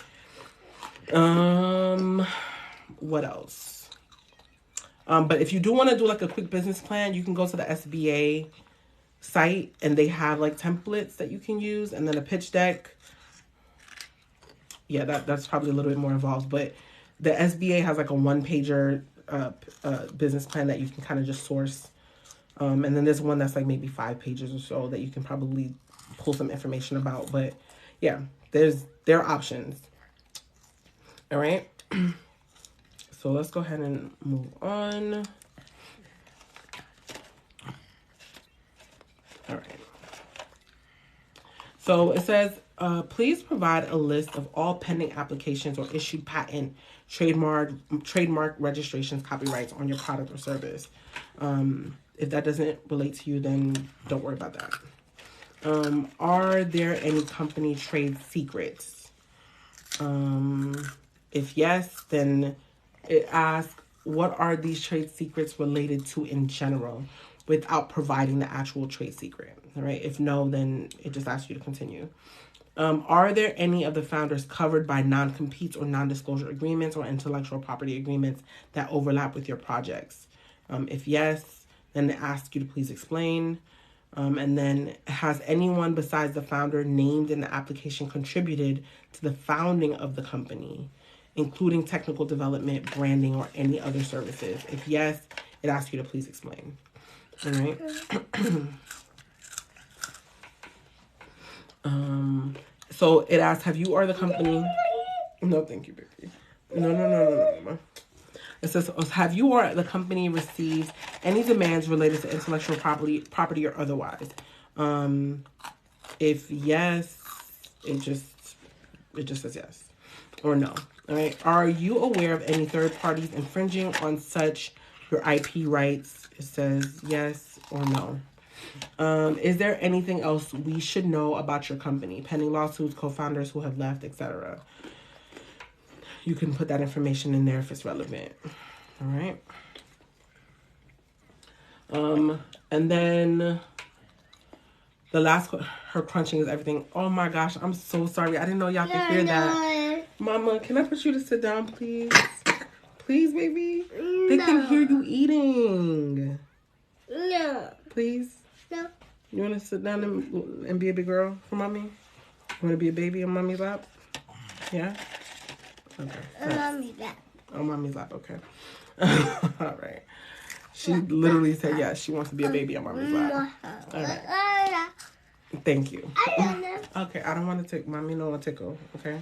What else? But if you do want to do like a quick business plan, you can go to the SBA site and they have like templates that you can use, and then a pitch deck. Yeah, that's probably a little bit more involved, but the SBA has like a 1-pager business plan that you can kind of just source. And then there's one that's like maybe 5 pages or so that you can probably pull some information about. But yeah, there are options. All right. So let's go ahead and move on. All right. So it says, please provide a list of all pending applications or issued patent, trademark registrations, copyrights on your product or service. If that doesn't relate to you, then don't worry about that. Are there any company trade secrets? If yes, then it asks, what are these trade secrets related to in general, without providing the actual trade secret? All right. If no, then it just asks you to continue. Are there any of the founders covered by non-competes or non-disclosure agreements or intellectual property agreements that overlap with your projects? If yes, then it asks you to please explain. And then, has anyone besides the founder named in the application contributed to the founding of the company, including technical development, branding, or any other services? If yes, it asks you to please explain. All right. So it asks, have you or the company... No, thank you, baby. No. It says, have you or the company received any demands related to intellectual property or otherwise? If yes, it just says yes or no. All right. Are you aware of any third parties infringing on such your IP rights? It says yes or no. Is there anything else we should know about your company? Pending lawsuits, co-founders who have left, etc. You can put that information in there if it's relevant. All right. And then the last, her crunching is everything. Oh my gosh, I'm so sorry. I didn't know y'all could hear that. Mama, can I put you to sit down, please? Please, baby. They can hear you eating. No. Please. No. You want to sit down and be a big girl for mommy? You want to be a baby on mommy's lap? Yeah? Okay. Mommy's lap. On mommy's lap, okay. All right. She literally said yes. She wants to be a baby on mommy's lap. All right. Thank you. Okay, I don't want to take mommy no tickle. Okay.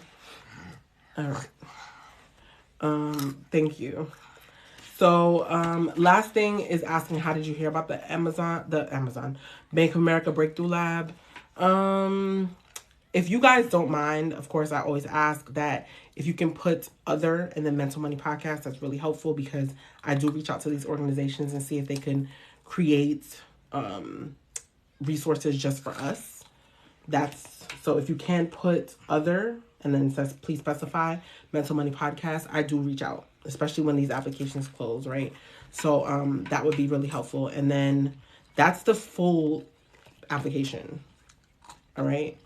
All right. Thank you. So, last thing is asking, how did you hear about the Amazon Bank of America Breakthrough Lab? If you guys don't mind, of course, I always ask that if you can put other in the Mental Money Podcast, that's really helpful because I do reach out to these organizations and see if they can create resources just for us. So if you can put other and then it says please specify Mental Money Podcast, I do reach out, especially when these applications close, right? So that would be really helpful. And then that's the full application. All right.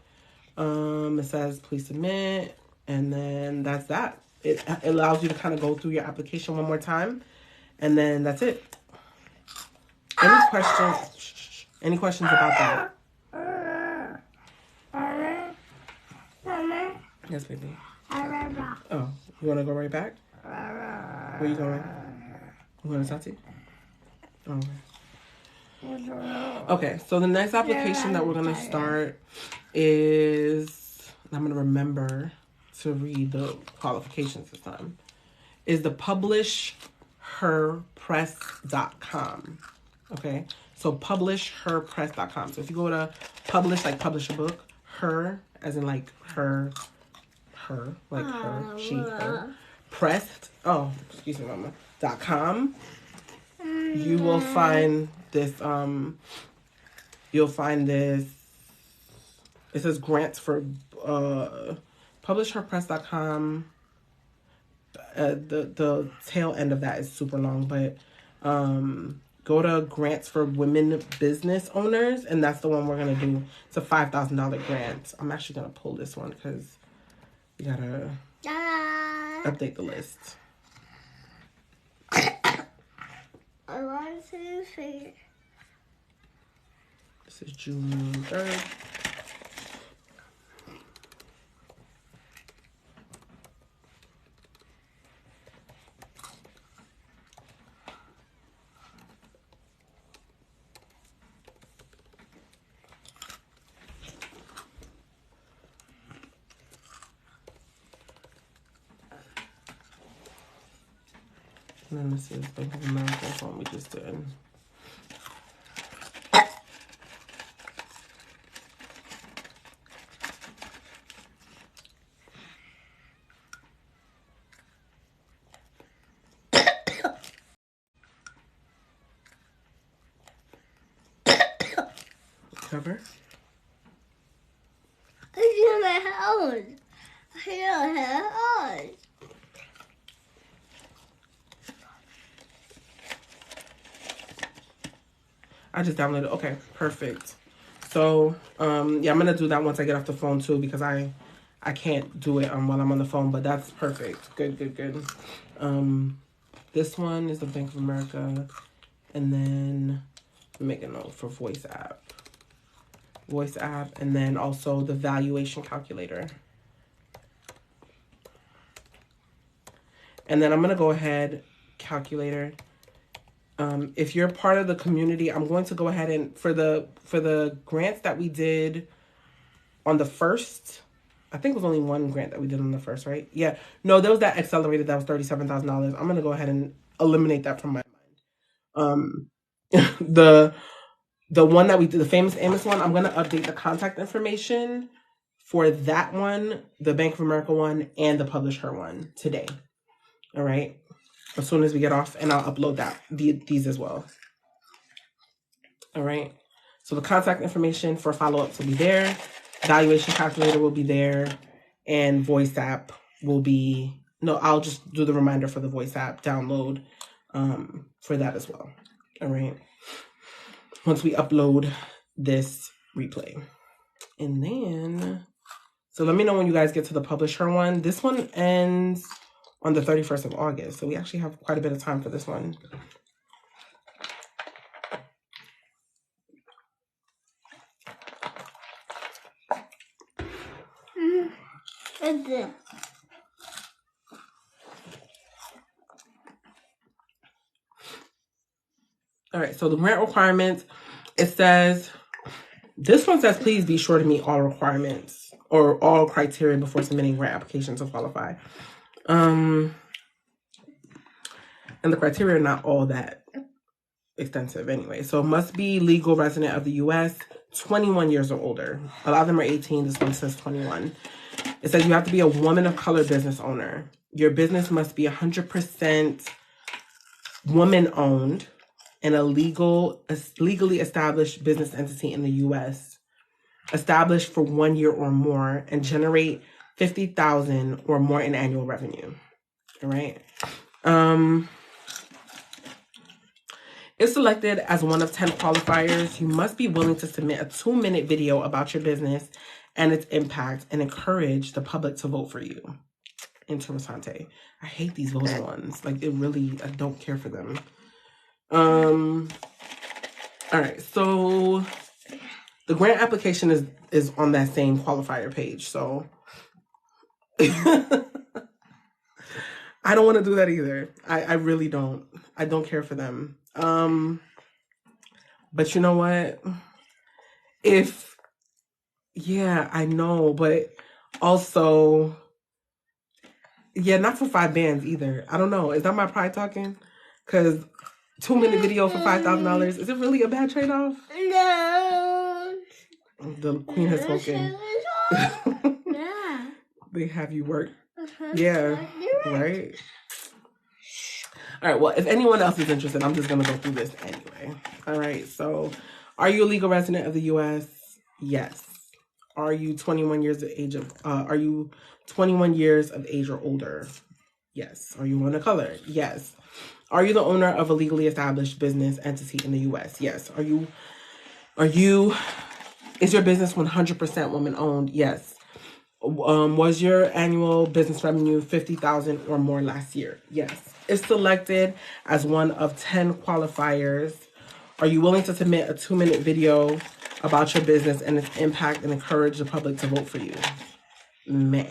It says please submit, and then that's that. It allows you to kind of go through your application one more time, and then that's it. Any questions? Any questions about that? Yes, baby. Oh, you want to go right back? Where you going? You want to Tati? Okay. Okay, so the next application that we're going to start is, I'm going to remember to read the qualifications this time, is the PublishHERpress.com. Okay, so PublishHERpress.com. So if you go to publish, like publish a book, her, as in like her, like her, she, her, pressed, excuse me, mama, .com, you will find this, you'll find this, it says grants for, PublishHERpress.com. The tail end of that is super long, but, go to grants for women business owners, and that's the one we're going to do. It's a $5,000 grant. I'm actually going to pull this one because we got to update the list. I want to see. This is June 3rd. And then this is Bank of America, one we just did. Cover. I feel my house. I feel my house. I just downloaded. Okay, perfect. So, yeah, I'm gonna do that once I get off the phone too because I can't do it while I'm on the phone. But that's perfect. Good. This one is the Bank of America, and then make a note for voice app, and then also the valuation calculator. And then I'm gonna go ahead, calculator. If you're part of the community, I'm going to go ahead and for the grants that we did on the first, I think it was only one grant that we did on the first, right? Yeah. No, there was that accelerated that was $37,000. I'm gonna go ahead and eliminate that from my mind. The one that we did, the Famous Amos one, I'm gonna update the contact information for that one, the Bank of America one, and the PublishHER one today. All right. As soon as we get off, and I'll upload these as well. All right. So the contact information for follow-ups will be there. Valuation calculator will be there, and voice app will be, no, I'll just do the reminder for the voice app download for that as well. All right. Once we upload this replay. And then, so let me know when you guys get to the PublishHER one. This one ends on the 31st of August. So we actually have quite a bit of time for this one. All right, so the grant requirements, it says, this one says, please be sure to meet all requirements or all criteria before submitting grant applications to qualify. And the criteria are not all that extensive anyway. So must be legal resident of the U.S., 21 years or older. A lot of them are 18. This one says 21. It says you have to be a woman of color business owner. Your business must be 100% woman-owned and a legally established business entity in the U.S., established for 1 year or more, and generate $50,000 or more in annual revenue. All right. If selected as one of 10 qualifiers, you must be willing to submit a 2-minute video about your business and its impact and encourage the public to vote for you. Interessante. I hate these voting ones. Like, it really, I don't care for them. All right, so the grant application is on that same qualifier page. So I don't want to do that either. I really don't. I don't care for them. But you know what? Yeah, I know, but also, yeah, not for 5 bands either. I don't know. Is that my pride talking? Because 2-minute video for $5,000, is it really a bad trade-off? No. The queen has spoken. Yeah. They have you work. Yeah, right? All right, well, if anyone else is interested, I'm just going to go through this anyway. All right, so are you a legal resident of the U.S.? Yes. Are you 21 years of age or older? Yes. Are you one of color? Yes. Are you the owner of a legally established business entity in the U.S.? Yes. Is your business 100% woman owned? Yes. Was your annual business revenue $50,000 or more last year? Yes. If selected as one of 10 qualifiers, are you willing to submit a 2-minute video about your business and its impact and encourage the public to vote for you? Meh.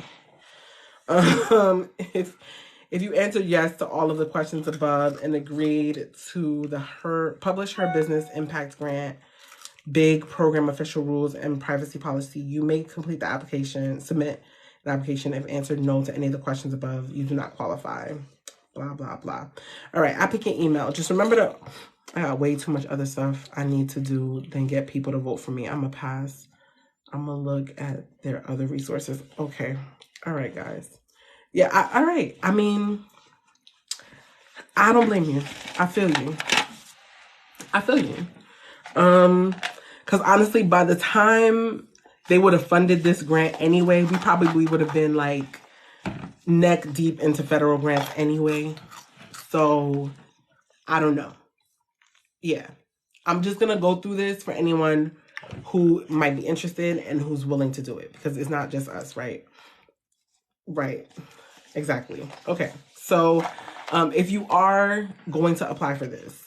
If you answered yes to all of the questions above and agreed to the PublishHER Business Impact Grant, big program official rules and privacy policy, you may complete the application, submit an application. If answered no to any of the questions above, you do not qualify. Blah, blah, blah. All right, applicant email. Just remember I got way too much other stuff I need to do than get people to vote for me. I'm going to pass. I'm going to look at their other resources. Okay. All right, guys. Yeah, all right. I mean, I don't blame you. I feel you. Because honestly, by the time they would have funded this grant anyway, we probably would have been like neck deep into federal grants anyway. So I don't know. Yeah, I'm just going to go through this for anyone who might be interested and who's willing to do it, because it's not just us, right? Right. Exactly. Okay. So if you are going to apply for this,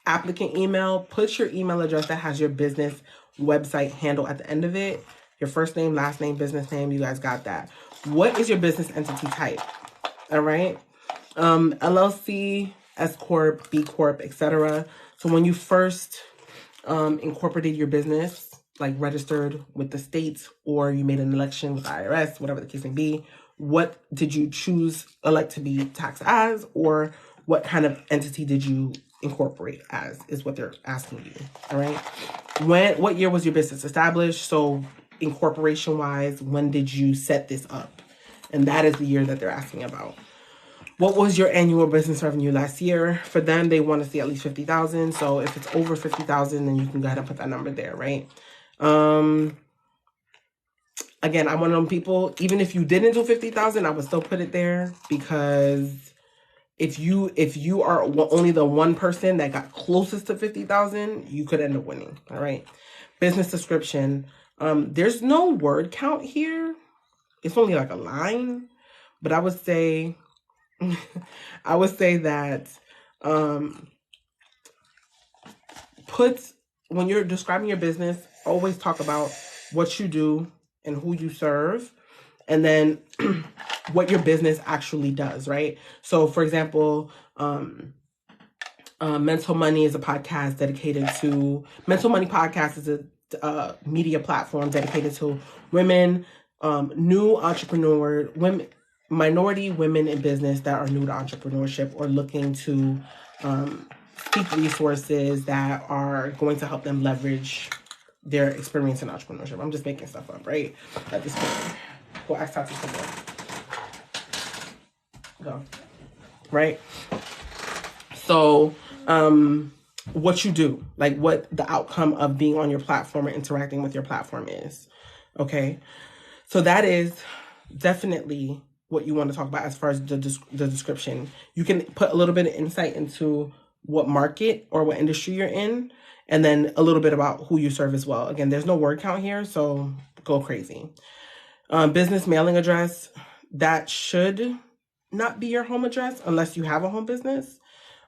applicant email, put your email address that has your business website handle at the end of it. Your first name, last name, business name. You guys got that. What is your business entity type? All right. LLC, S Corp, B Corp, etc. So when you first incorporated your business, like registered with the states, or you made an election with the IRS, whatever the case may be, what did you elect to be taxed as, or what kind of entity did you incorporate as, is what they're asking you. All right. What year was your business established? So incorporation wise, when did you set this up? And that is the year that they're asking about. What was your annual business revenue last year? For them, they want to see at least 50,000. So if it's over 50,000, then you can go ahead and put that number there, right? Again, I'm one of them people, even if you didn't do 50,000, I would still put it there, because if you are only the one person that got closest to 50,000, you could end up winning. All right. Business description. There's no word count here. It's only like a line, but I would say that when you're describing your business, always talk about what you do and who you serve, and then what your business actually does, right? So for example, Mental Money is a podcast dedicated to Mental Money Podcast is a media platform dedicated to women, new entrepreneur women, minority women in business that are new to entrepreneurship or looking to seek resources that are going to help them leverage their experience in entrepreneurship. I'm just making stuff up, right? At this point, go ask Tati something. Go. Right? So, what you do, like what the outcome of being on your platform or interacting with your platform is. Okay. So that is definitely what you want to talk about as far as the description. You can put a little bit of insight into what market or what industry you're in, and then a little bit about who you serve as well. Again, there's no word count here, so go crazy. Business mailing address, that should not be your home address unless you have a home business.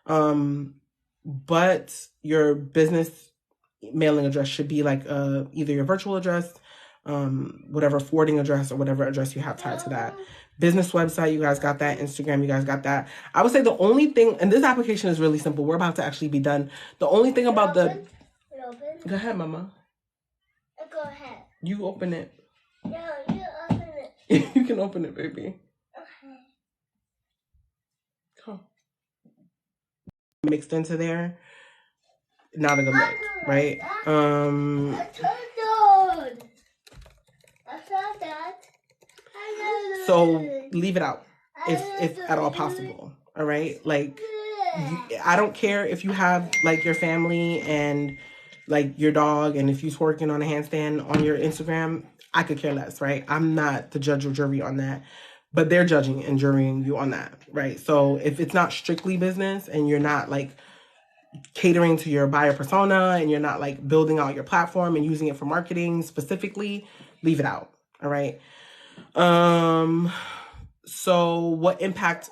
But your business mailing address should be like either your virtual address, whatever forwarding address, or whatever address you have tied to that. Business website, you guys got that. Instagram, you guys got that. I would say the only thing, and this application is really simple. We're about to actually be done. The only thing about Go ahead, Mama. Go ahead. You open it. No, you open it. You can open it, baby. Okay. Come. Mixed into there. Not a good look, right? I saw that. So leave it out if at all possible. All right. Like, I don't care if you have like your family and like your dog, and if you're twerking on a handstand on your Instagram, I could care less, right? I'm not the judge or jury on that, but they're judging and jurying you on that, right? So if it's not strictly business and you're not like catering to your buyer persona and you're not like building out your platform and using it for marketing specifically, leave it out. All right. So what impact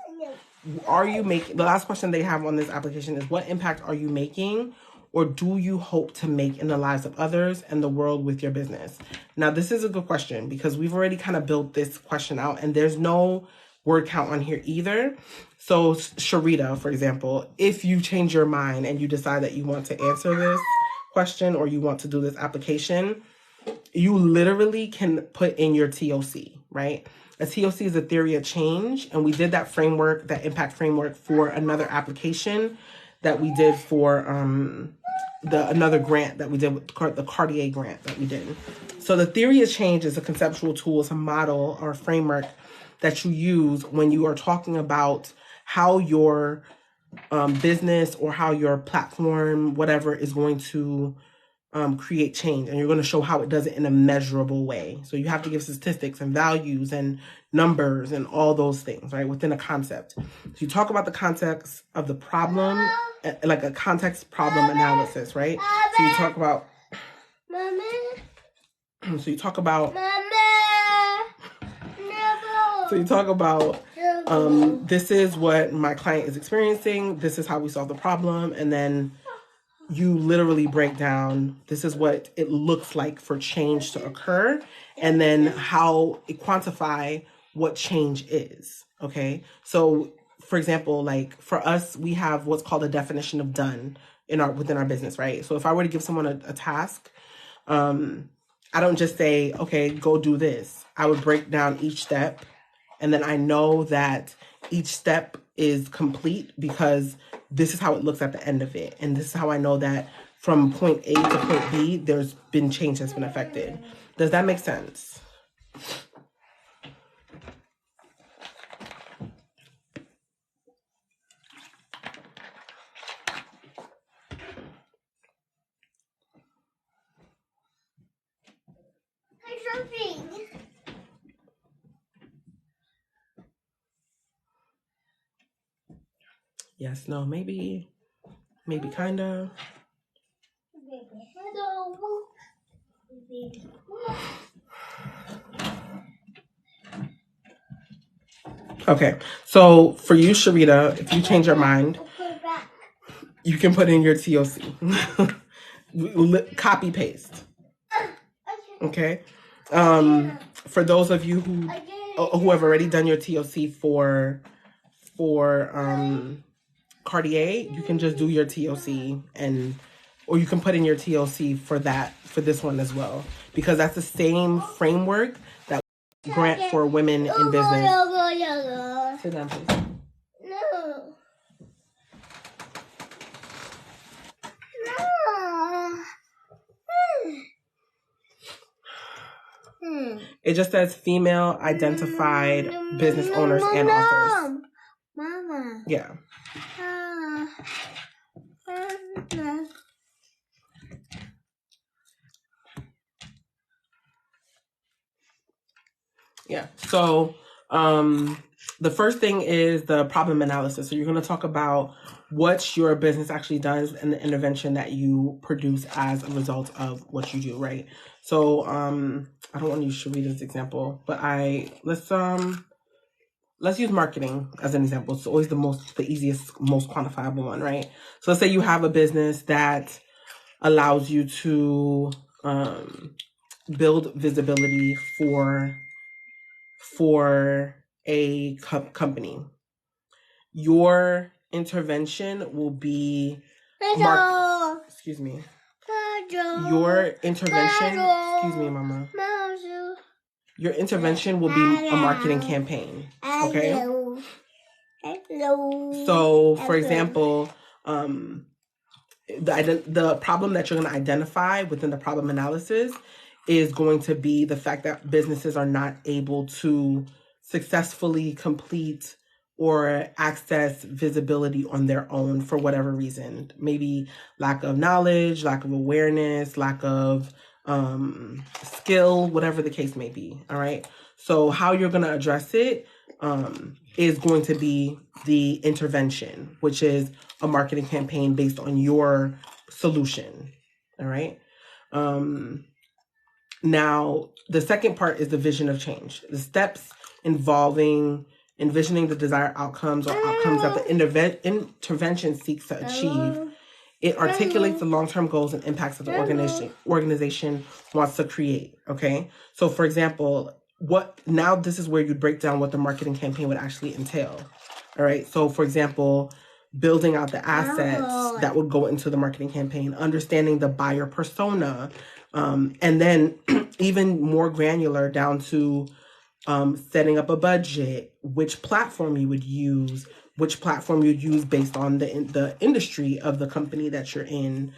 are you making? The last question they have on this application is, what impact are you making, or do you hope to make in the lives of others and the world with your business? Now, this is a good question because we've already kind of built this question out, and there's no word count on here either. So Sharita, for example, if you change your mind and you decide that you want to answer this question or you want to do this application, you literally can put in your TOC, right? A TOC is a theory of change. And we did that framework, that impact framework, for another application that we did for another grant that we did with the Cartier grant that we did. So the theory of change is a conceptual tool, it's a model or a framework that you use when you are talking about how your business or how your platform, whatever, is going to create change, and you're going to show how it does it in a measurable way. So you have to give statistics and values and numbers and all those things, right, within a concept. So you talk about the context of the problem, like a context problem analysis, right? So you talk about this is what my client is experiencing, this is how we solve the problem, and then you literally break down, this is what it looks like for change to occur, and then how it quantify what change is, okay? So for example, like for us, we have what's called a definition of done within our business, right? So if I were to give someone a task, I don't just say, okay, go do this. I would break down each step, and then I know that each step is complete because this is how it looks at the end of it. And this is how I know that from point A to point B, there's been change that's been affected. Does that make sense? Yes, no, maybe kind of. Okay, so for you, Sharita, if you change your mind, you can put in your TOC. Copy paste. Okay. For those of you who have already done your TOC for Cartier, you can just do your TOC or you can put in your TOC for this one as well, because that's the same framework that we grant for women in business. Sit down, please. No. It just says female identified business owners and authors. Mama. Yeah. Yeah. So the first thing is the problem analysis. So you're going to talk about what your business actually does and the intervention that you produce as a result of what you do, right? So I don't want to use Sharita's example, but let's use marketing as an example. It's always the easiest, most quantifiable one, right? So let's say you have a business that allows you to build visibility for a company. Your intervention will be excuse me. Your intervention, excuse me, Mama. Your intervention will be a marketing campaign. Okay. So, for example, the problem that you're going to identify within the problem analysis is going to be the fact that businesses are not able to successfully complete or access visibility on their own for whatever reason. Maybe lack of knowledge, lack of awareness, lack of skill, whatever the case may be. All right. So how you're going to address it is going to be the intervention, which is a marketing campaign based on your solution. All right. Now, the second part is the vision of change. The steps involving envisioning the desired outcomes or outcomes that the intervention seeks to achieve. It articulates the long-term goals and impacts that the organization wants to create. Okay. So, for example, this is where you break down what the marketing campaign would actually entail. All right. So, for example, building out the assets that would go into the marketing campaign, understanding the buyer persona, and then even more granular down to setting up a budget, which platform you would use, based on the industry of the company that you're in,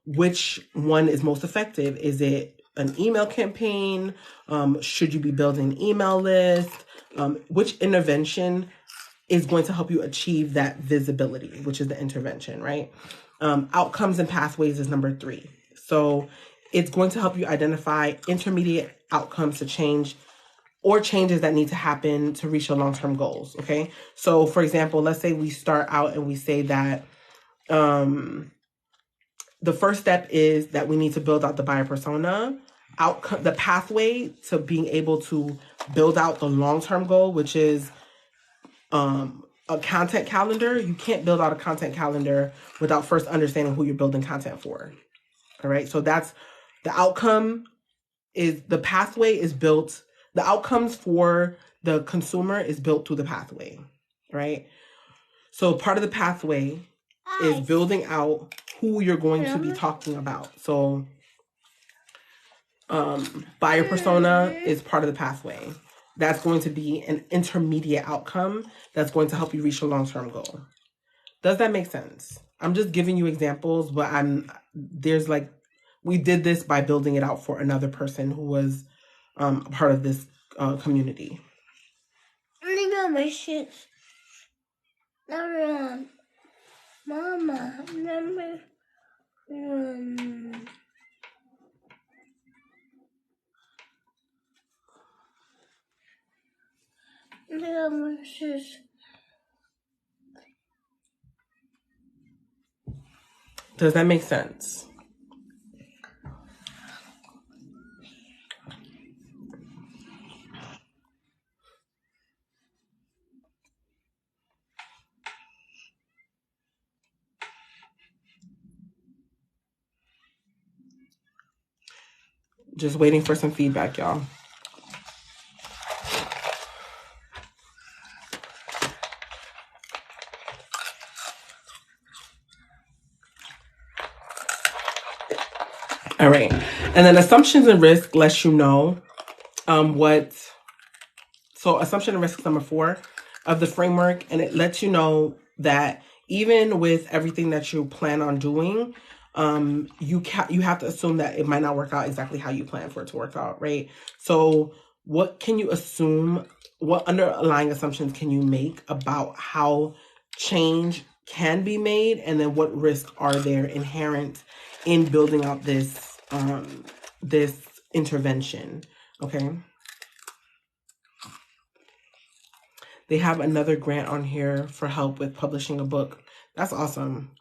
which one is most effective. Is it an email campaign? Should you be building an email list? Which intervention is going to help you achieve that visibility, which is the intervention, right? Outcomes and pathways is number 3. So it's going to help you identify intermediate outcomes to change or changes that need to happen to reach your long-term goals. Okay. So for example, let's say we start out and we say that the first step is that we need to build out the buyer persona. The pathway to being able to build out the long-term goal, which is a content calendar. You can't build out a content calendar without first understanding who you're building content for. All right. So that's the outcome. Is the pathway is built. The outcomes for the consumer is built through the pathway. right? So part of the pathway is building out who you're going to be talking about. So buyer persona is part of the pathway. That's going to be an intermediate outcome that's going to help you reach your long-term goal. Does that make sense? I'm just giving you examples, but we did this by building it out for another person who was part of this community. I got my shit. Mama, remember? I got my shit. Does that make sense? Just waiting for some feedback, y'all. All right. And then assumptions and risk lets you know so assumption and risk is number 4 of the framework. And it lets you know that even with everything that you plan on doing, you have to assume that it might not work out exactly how you plan for it to work out, right? So what can you assume? What underlying assumptions can you make about how change can be made? And then what risks are there inherent in building out this intervention? Okay. They have another grant on here for help with publishing a book. That's awesome.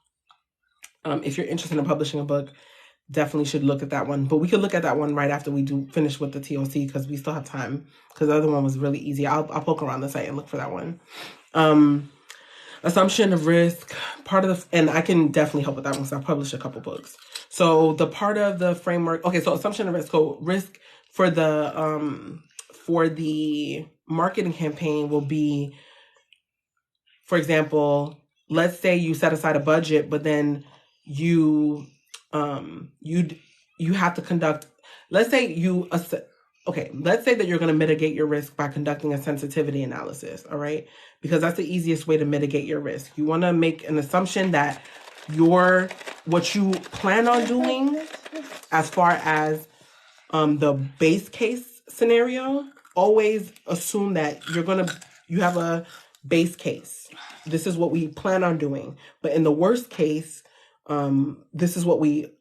If you're interested in publishing a book, definitely should look at that one. But we could look at that one right after we finish with the TOC because we still have time. Because the other one was really easy. I'll poke around the site and look for that one. Assumption of risk, and I can definitely help with that one because I've published a couple books. So the part of the framework, okay, so assumption of risk. So risk for the marketing campaign will be, for example, let's say you set aside a budget, but then you have to conduct, let's say that you're going to mitigate your risk by conducting a sensitivity analysis, all right? Because that's the easiest way to mitigate your risk. You want to make an assumption that what you plan on doing as far as the base case scenario, always assume that you have a base case. This is what we plan on doing. But in the worst case, this is what we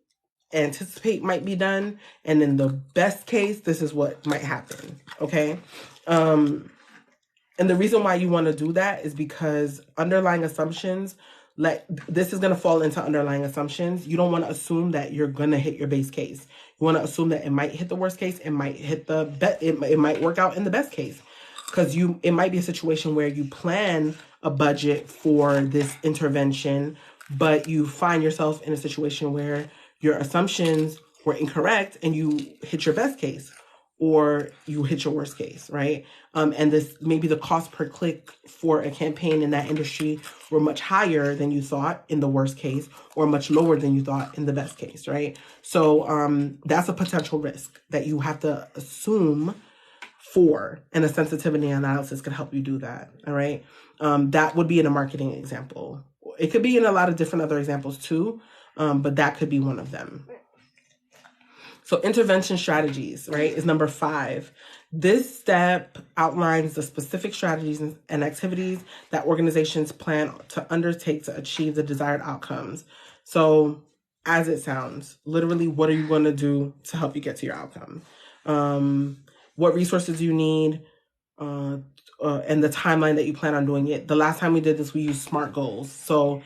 anticipate might be done. And in the best case, this is what might happen. Okay. And the reason why you want to do that is because underlying assumptions, this is going to fall into underlying assumptions. You don't want to assume that you're going to hit your base case. You want to assume that it might hit the worst case. It might hit it might work out in the best case. Because it might be a situation where you plan a budget for this intervention, but you find yourself in a situation where your assumptions were incorrect and you hit your best case or you hit your worst case, right? And maybe the cost per click for a campaign in that industry were much higher than you thought in the worst case or much lower than you thought in the best case, right? So that's a potential risk that you have to assume for, and a sensitivity analysis can help you do that, all right? That would be in a marketing example. It could be in a lot of different other examples too, but that could be one of them. So intervention strategies, right, is number 5. This step outlines the specific strategies and activities that organizations plan to undertake to achieve the desired outcomes. So as it sounds, literally, what are you going to do to help you get to your outcome? What resources do you need? And the timeline that you plan on doing it. The last time we did this, we used SMART goals. So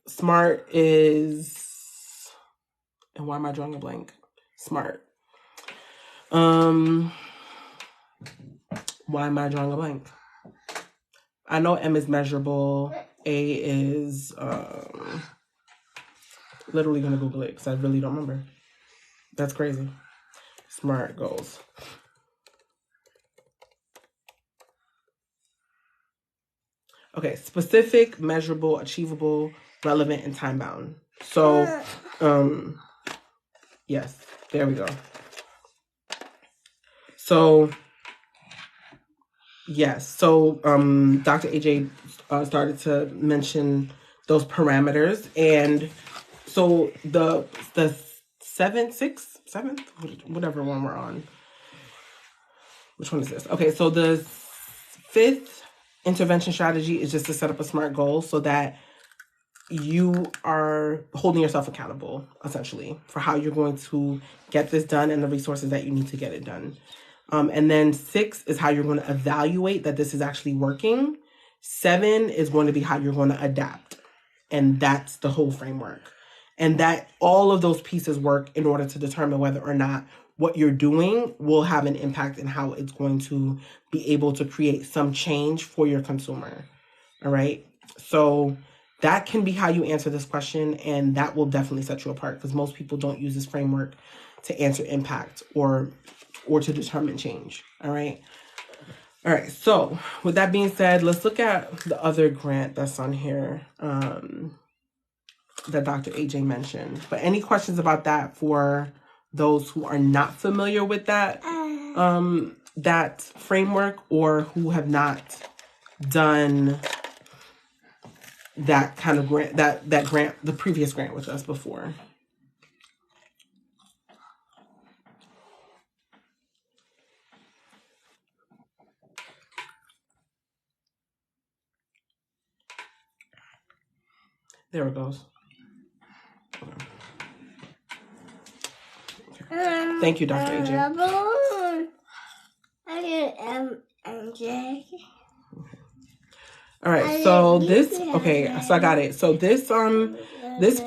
SMART is... And why am I drawing a blank? SMART. Why am I drawing a blank? I know M is measurable. A is literally gonna Google it because I really don't remember. That's crazy. SMART goals. Okay, specific, measurable, achievable, relevant, and time-bound. So, yes, there we go. So, yes, so Dr. AJ started to mention those parameters, and so the seventh, whatever one we're on. Which one is this? Okay, so the fifth intervention strategy is just to set up a SMART goal so that you are holding yourself accountable, essentially, for how you're going to get this done and the resources that you need to get it done. And then 6 is how you're going to evaluate that this is actually working. 7 is going to be how you're going to adapt. And that's the whole framework. And that all of those pieces work in order to determine whether or not what you're doing will have an impact in how it's going to be able to create some change for your consumer. All right. So that can be how you answer this question. And that will definitely set you apart because most people don't use this framework to answer impact or to determine change. All right. All right. So with that being said, let's look at the other grant that's on here that Dr. AJ mentioned. But any questions about that for those who are not familiar with that that framework or who have not done that kind of grant, that grant, the previous grant with us before? There it goes. Okay. Thank you, Dr. AJ. All right, so this, okay, so I got it. So this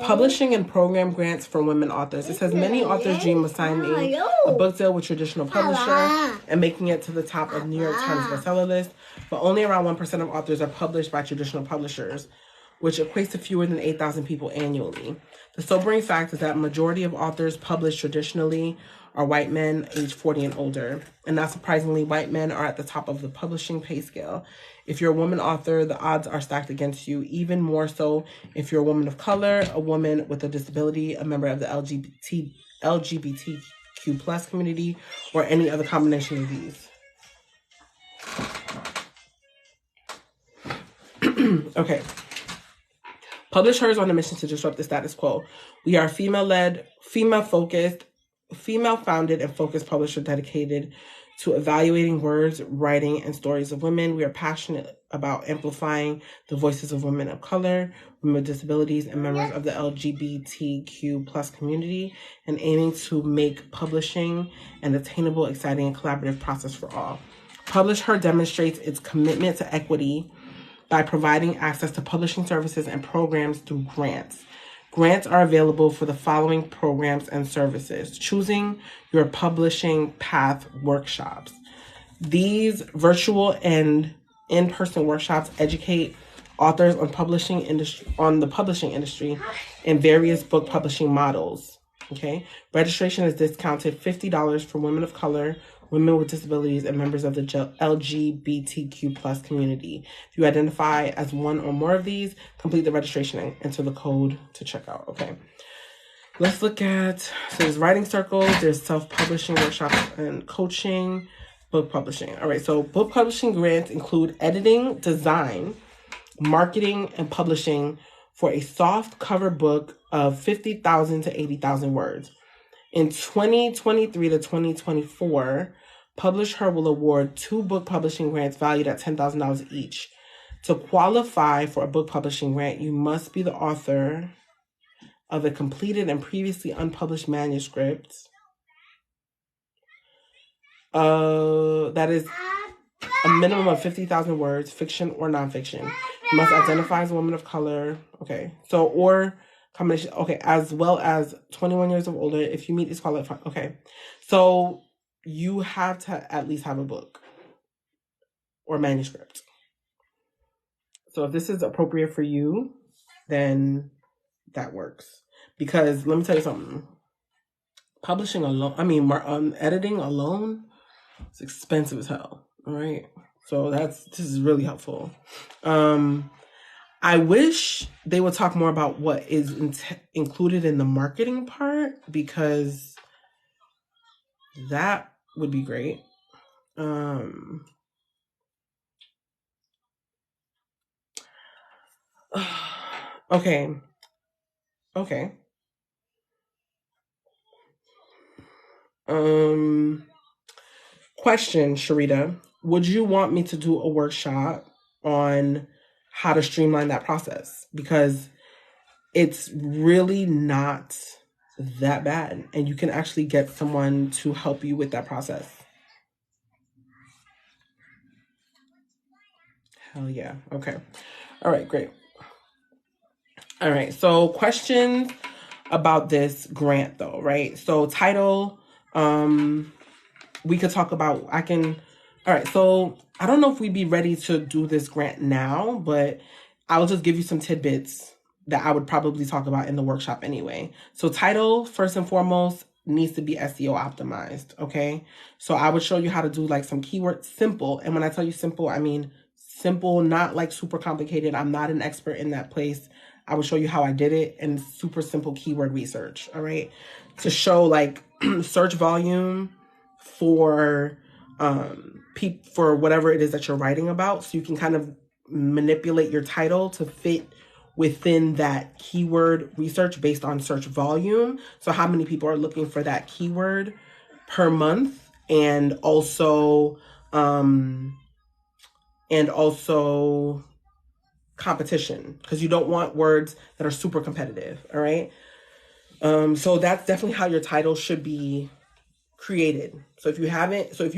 publishing and program grants for women authors. It says many authors dream of signing a book deal with traditional publisher and making it to the top of New York Times bestseller list, but only around 1% of authors are published by traditional publishers, which equates to fewer than 8,000 people annually. The sobering fact is that majority of authors published traditionally are white men aged 40 and older. And not surprisingly, white men are at the top of the publishing pay scale. If you're a woman author, the odds are stacked against you, even more so if you're a woman of color, a woman with a disability, a member of the LGBTQ plus community, or any other combination of these. Okay. PublishHER is on a mission to disrupt the status quo. We are female-led, female-focused, female-founded, and focused publisher dedicated to evaluating words, writing, and stories of women. We are passionate about amplifying the voices of women of color, women with disabilities, and members of the LGBTQ plus community, and aiming to make publishing an attainable, exciting, and collaborative process for all. PublishHER demonstrates its commitment to equity by providing access to publishing services and programs through grants. Grants are available for the following programs and services. Choosing your publishing path workshops. These virtual and in-person workshops educate authors on the publishing industry and various book publishing models. Okay, registration is discounted $50 for women of color, women with disabilities, and members of the LGBTQ plus community. If you identify as one or more of these, complete the registration and enter the code to check out. Okay. Let's look at, so there's writing circles, there's self-publishing workshops and coaching, book publishing. All right, so book publishing grants include editing, design, marketing, and publishing for a soft cover book of 50,000 to 80,000 words. In 2023 to 2024, PublishHER will award 2 book publishing grants valued at $10,000 each. To qualify for a book publishing grant, you must be the author of a completed and previously unpublished manuscript that is a minimum of 50,000 words, fiction or nonfiction. You must identify as a woman of color. Okay, so or combination. Okay, as well as 21 years of older. If you meet these qualified. Okay, so you have to at least have a book or manuscript. So if this is appropriate for you, then that works. Because let me tell you something. Publishing alone, editing alone, it's expensive as hell. All right, So this is really helpful. I wish they would talk more about what is included in the marketing part, because that would be great. Okay. Question, Sharita. Would you want me to do a workshop on how to streamline that process? Because it's really not that bad, and you can actually get someone to help you with that process. Hell yeah. Okay. All right, great. All right, so questions about this grant though, right? So title, we could talk about, all right, so I don't know if we'd be ready to do this grant now, but I'll just give you some tidbits that I would probably talk about in the workshop anyway. So title, first and foremost, needs to be SEO optimized, okay? So I would show you how to do like some keywords, simple. And when I tell you simple, I mean simple, not like super complicated. I'm not an expert in that place. I will show you how I did it, and super simple keyword research, all right? To show like search volume for for whatever it is that you're writing about, so you can kind of manipulate your title to fit within that keyword research based on search volume. So how many people are looking for that keyword per month, and also competition, because you don't want words that are super competitive, all right? So that's definitely how your title should be created. So if you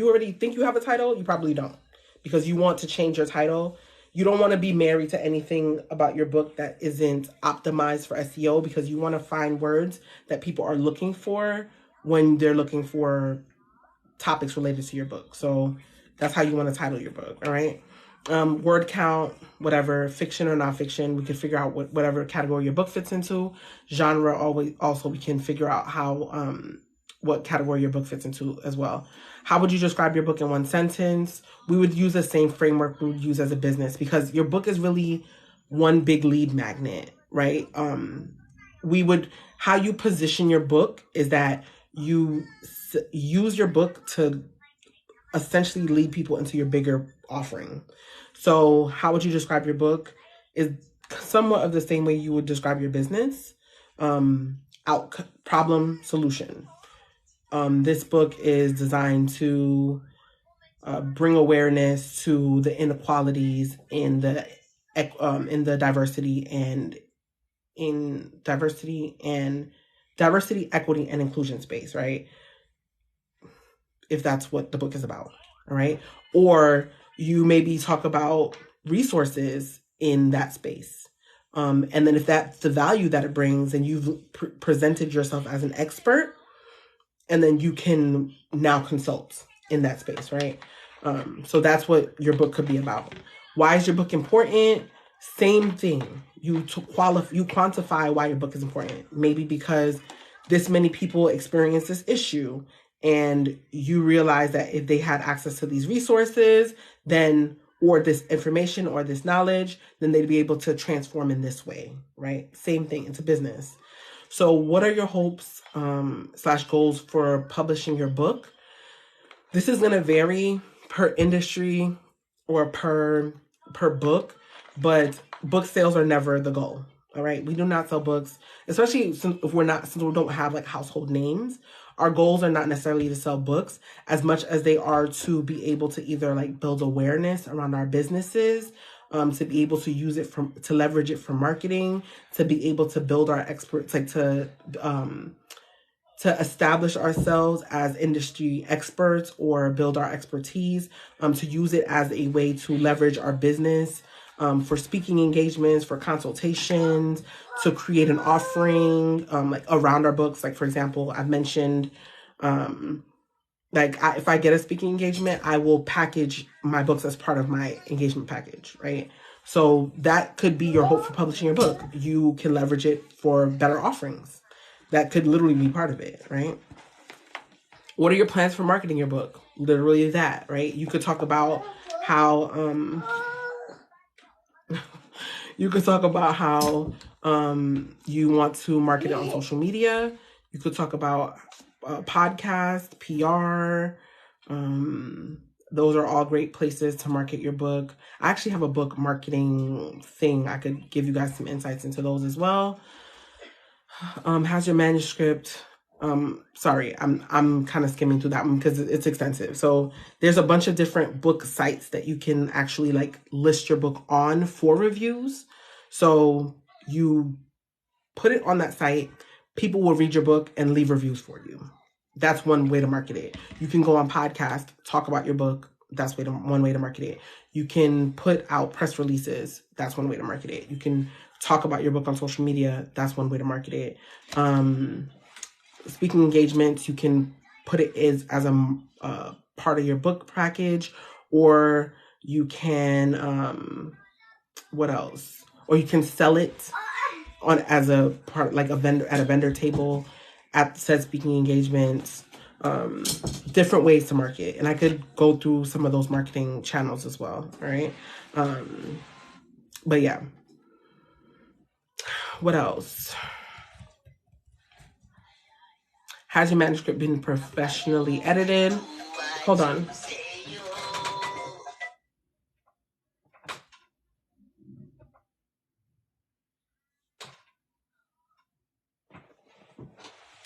already think you have a title, you probably don't, because you want to change your title. You don't want to be married to anything about your book that isn't optimized for SEO, because you want to find words that people are looking for when they're looking for topics related to your book. So that's how you want to title your book, all right? Word count, whatever, fiction or nonfiction, we can figure out whatever category your book fits into. Genre, also we can figure out how what category your book fits into as well. How would you describe your book in one sentence? We would use the same framework we would use as a business, because your book is really one big lead magnet, right? How you position your book is that you use your book to essentially lead people into your bigger offering. So how would you describe your book is somewhat of the same way you would describe your business. Problem, solution. This book is designed to bring awareness to the inequalities in the diversity, equity, and inclusion space, right? If that's what the book is about, all right? Or you maybe talk about resources in that space. And then if that's the value that it brings, and you've presented yourself as an expert, and then you can now consult in that space, right? So that's what your book could be about. Why is your book important? Same thing. You quantify why your book is important. Maybe because this many people experience this issue, and you realize that if they had access to these resources, then, or this information or this knowledge, then they'd be able to transform in this way, right? Same thing, it's a business. So what are your hopes / goals for publishing your book? This is going to vary per industry or per book, but book sales are never the goal. All right. We do not sell books, especially since we don't have like household names. Our goals are not necessarily to sell books as much as they are to be able to either like build awareness around our businesses, to be able to use it to leverage it for marketing, to be able to build our experts, like to establish ourselves as industry experts or build our expertise, to use it as a way to leverage our business, for speaking engagements, for consultations, to create an offering like around our books. Like, for example, I've mentioned if I get a speaking engagement, I will package my books as part of my engagement package, right? So that could be your hope for publishing your book. You can leverage it for better offerings. That could literally be part of it, right? What are your plans for marketing your book? Literally that, right? You could talk about how you could talk about how you want to market it on social media. You could talk about podcast, PR. Those are all great places to market your book. I actually have a book marketing thing. I could give you guys some insights into those as well. How's your manuscript? Sorry, I'm kind of skimming through that one because it's extensive. So there's a bunch of different book sites that you can actually like list your book on for reviews. So you put it on that site, people will read your book and leave reviews for you. That's one way to market it. You can go on podcast, talk about your book. That's one way to market it. You can put out press releases. That's one way to market it. You can talk about your book on social media. That's one way to market it. Speaking engagements, you can put it as a part of your book package, or you can, what else? Or you can sell it on as a part, like a vendor at a vendor table at said speaking engagements. Different ways to market, and I could go through some of those marketing channels as well. All right. But yeah, what else? Has your manuscript been professionally edited? Hold on.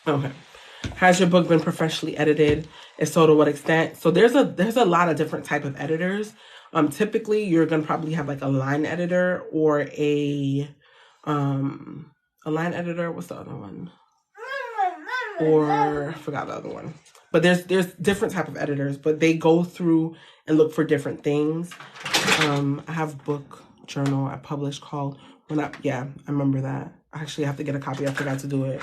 Okay. Has your book been professionally edited? If so, to what extent? So there's a lot of different type of editors. Typically you're gonna probably have like a line editor or a line editor. What's the other one? Or I forgot the other one. But there's different type of editors, but they go through and look for different things. I have a book journal I published called I remember that. I actually have to get a copy. I forgot to do it.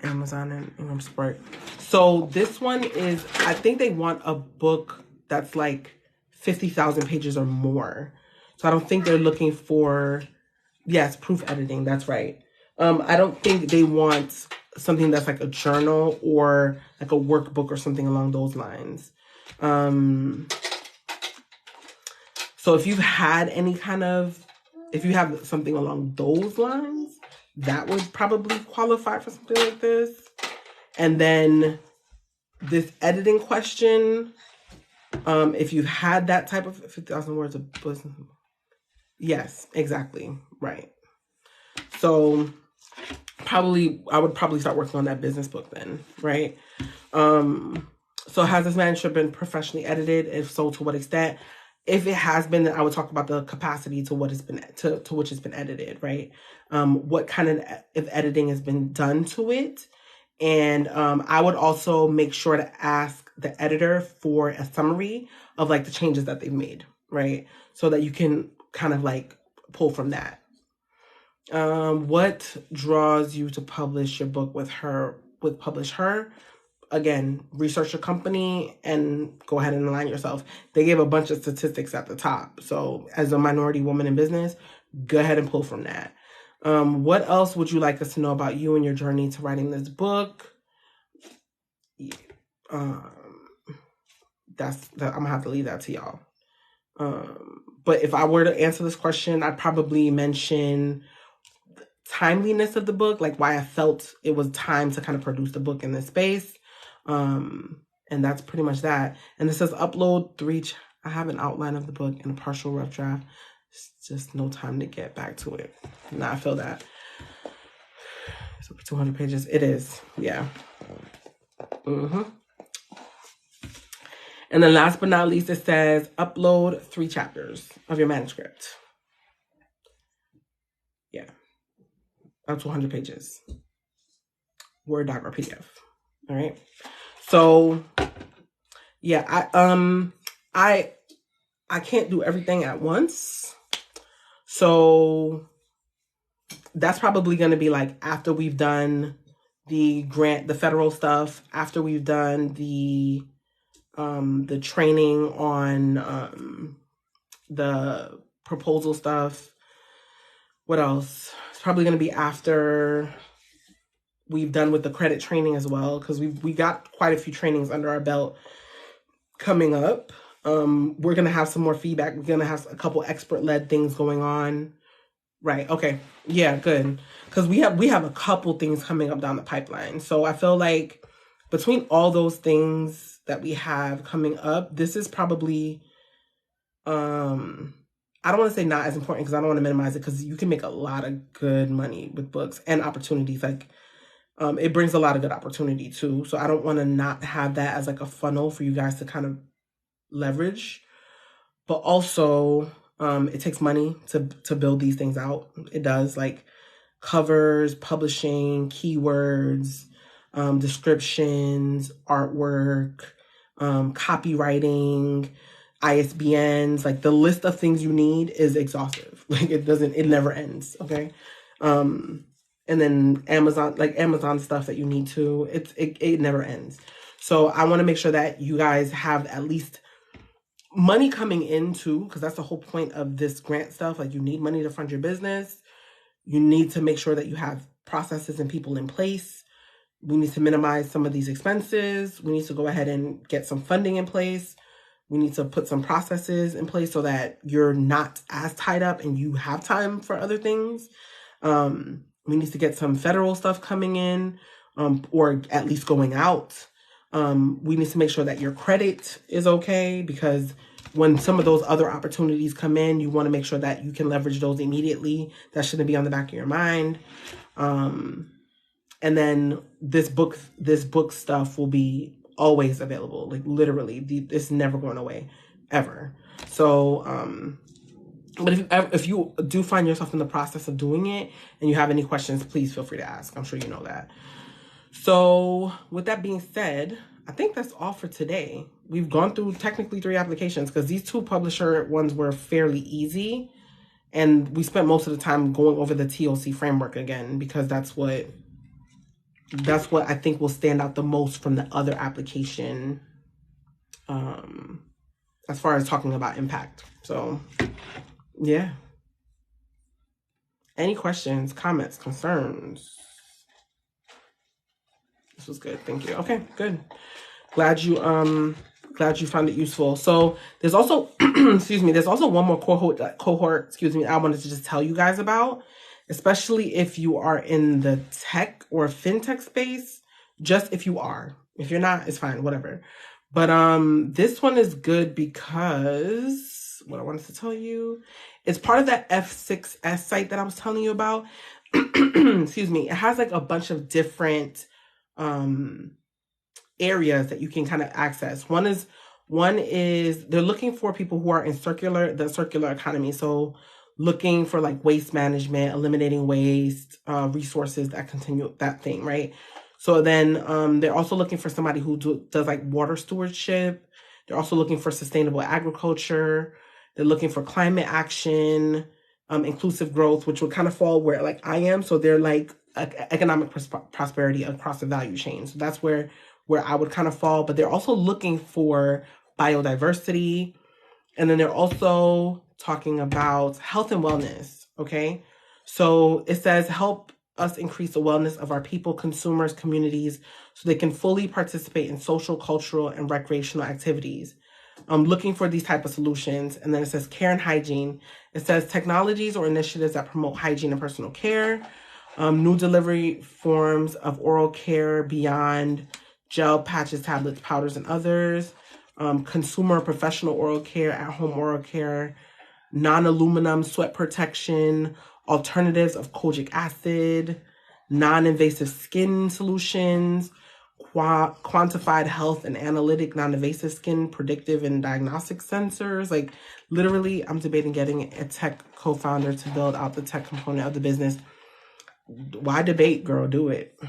Amazon and Ingram Spark. So this one is, I think they want a book that's like 50,000 pages or more. So I don't think they're looking for, yes, proof editing. That's right. I don't think they want something that's like a journal or like a workbook or something along those lines. So if you've had if you have something along those lines, that would probably qualify for something like this. And then this editing question, if you've had that type of 50,000 words of business. Yes, exactly. Right. So I would probably start working on that business book then, right? So has this manuscript been professionally edited? If so, to what extent? If it has been, then I would talk about the capacity to what it's been to which it's been edited, right? What kind of editing has been done to it. And I would also make sure to ask the editor for a summary of like the changes that they've made, right? So that you can kind of like pull from that. What draws you to publish your book with PublishHER? Again, research your company and go ahead and align yourself. They gave a bunch of statistics at the top. So as a minority woman in business, go ahead and pull from that. What else would you like us to know about you and your journey to writing this book? I'm gonna have to leave that to y'all. But if I were to answer this question, I'd probably mention timeliness of the book, like why I felt it was time to kind of produce the book in this space. And that's pretty much that. And this says upload 3. I have an outline of the book and a partial rough draft. It's just no time to get back to it. Nah, I feel that. It's over 200 pages. It is. Yeah. And then last but not least, it says upload 3 chapters of your manuscript. Yeah. Up to 100 pages. Word doc or PDF. All right. So yeah, I can't do everything at once. So that's probably going to be like after we've done the grant, the federal stuff, after we've done the training on the proposal stuff. What else? It's probably going to be after we've done with the credit training as well, because we got quite a few trainings under our belt coming up. We're going to have some more feedback. We're going to have a couple expert-led things going on. Right. Okay. Yeah, good. Because we have a couple things coming up down the pipeline. So I feel like between all those things that we have coming up, this is probably, I don't want to say not as important because I don't want to minimize it, because you can make a lot of good money with books and opportunities. Like, it brings a lot of good opportunity too. So I don't want to not have that as like a funnel for you guys to kind of leverage. But also, it takes money to build these things out. It does, like covers, publishing, keywords, descriptions, artwork, copywriting, ISBNs. Like the list of things you need is exhaustive. Like it never ends. Okay. And then Amazon stuff that you need to, it never ends. So I want to make sure that you guys have at least money coming in too, because that's the whole point of this grant stuff. Like, you need money to fund your business. You need to make sure that you have processes and people in place. We need to minimize some of these expenses. We need to go ahead and get some funding in place. We need to put some processes in place so that you're not as tied up and you have time for other things. We need to get some federal stuff coming in, or at least going out. We need to make sure that your credit is okay, because when some of those other opportunities come in, you want to make sure that you can leverage those immediately. That shouldn't be on the back of your mind. And then this book stuff will be always available. Like, literally, it's never going away, ever. So, but if you do find yourself in the process of doing it and you have any questions, please feel free to ask. I'm sure you know that. So with that being said, I think that's all for today. We've gone through technically 3 applications, because these 2 PublishHER ones were fairly easy. And we spent most of the time going over the TOC framework again, because that's what I think will stand out the most from the other application, as far as talking about impact. So yeah. Any questions, comments, concerns? This was good. Thank you. Okay, good. Glad you found it useful. So there's also, excuse me, there's also one more cohort, I wanted to just tell you guys about, especially if you are in the tech or fintech space. Just if you are. If you're not, it's fine, whatever. But this one is good because what I wanted to tell you, it's part of that F6S site that I was telling you about. Excuse me. It has like a bunch of different areas that you can kind of access. One is they're looking for people who are in the circular economy. So looking for like waste management, eliminating waste, resources that continue that thing, right? So then they're also looking for somebody who does like water stewardship. They're also looking for sustainable agriculture. They're looking for climate action, inclusive growth, which would kind of fall where like I am. So they're like economic prosperity across the value chain. So that's where I would kind of fall. But they're also looking for biodiversity. And then they're also talking about health and wellness. Okay. So it says, help us increase the wellness of our people, consumers, communities, so they can fully participate in social, cultural, and recreational activities. I'm looking for these type of solutions. And then it says care and hygiene. It says technologies or initiatives that promote hygiene and personal care. New delivery forms of oral care beyond gel, patches, tablets, powders, and others. Consumer professional oral care, at-home oral care, non-aluminum sweat protection, alternatives of kojic acid, non-invasive skin solutions, quantified health and analytic non-invasive skin predictive and diagnostic sensors. Like, literally, I'm debating getting a tech co-founder to build out the tech component of the business. Why debate, girl? Do it.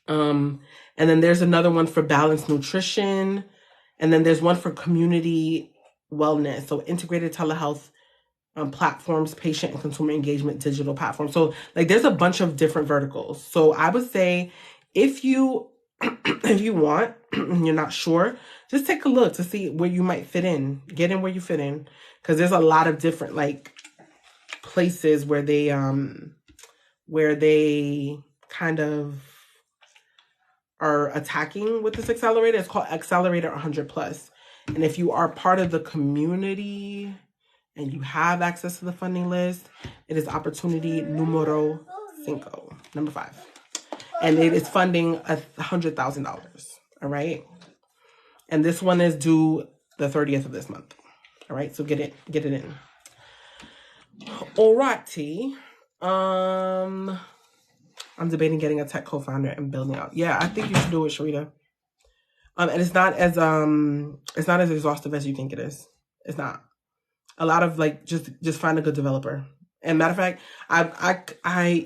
And then there's another one for balanced nutrition. And then there's one for community wellness. So integrated telehealth platforms, patient and consumer engagement, digital platforms. So like there's a bunch of different verticals. So I would say if you want, you're not sure, just take a look to see where you might fit in. Get in where you fit in. Because there's a lot of different like places where they kind of are attacking with this accelerator. It's called Accelerator 100 Plus. And if you are part of the community and you have access to the funding list, it is opportunity numero 5, number 5. And it is funding $100,000. All right. And this one is due the 30th of this month. All right. So get it in. All righty. I'm debating getting a tech co-founder and building out. Yeah, I think you should do it, Sharita. And it's not as exhaustive as you think it is. It's not. A lot of like just find a good developer. And matter of fact, I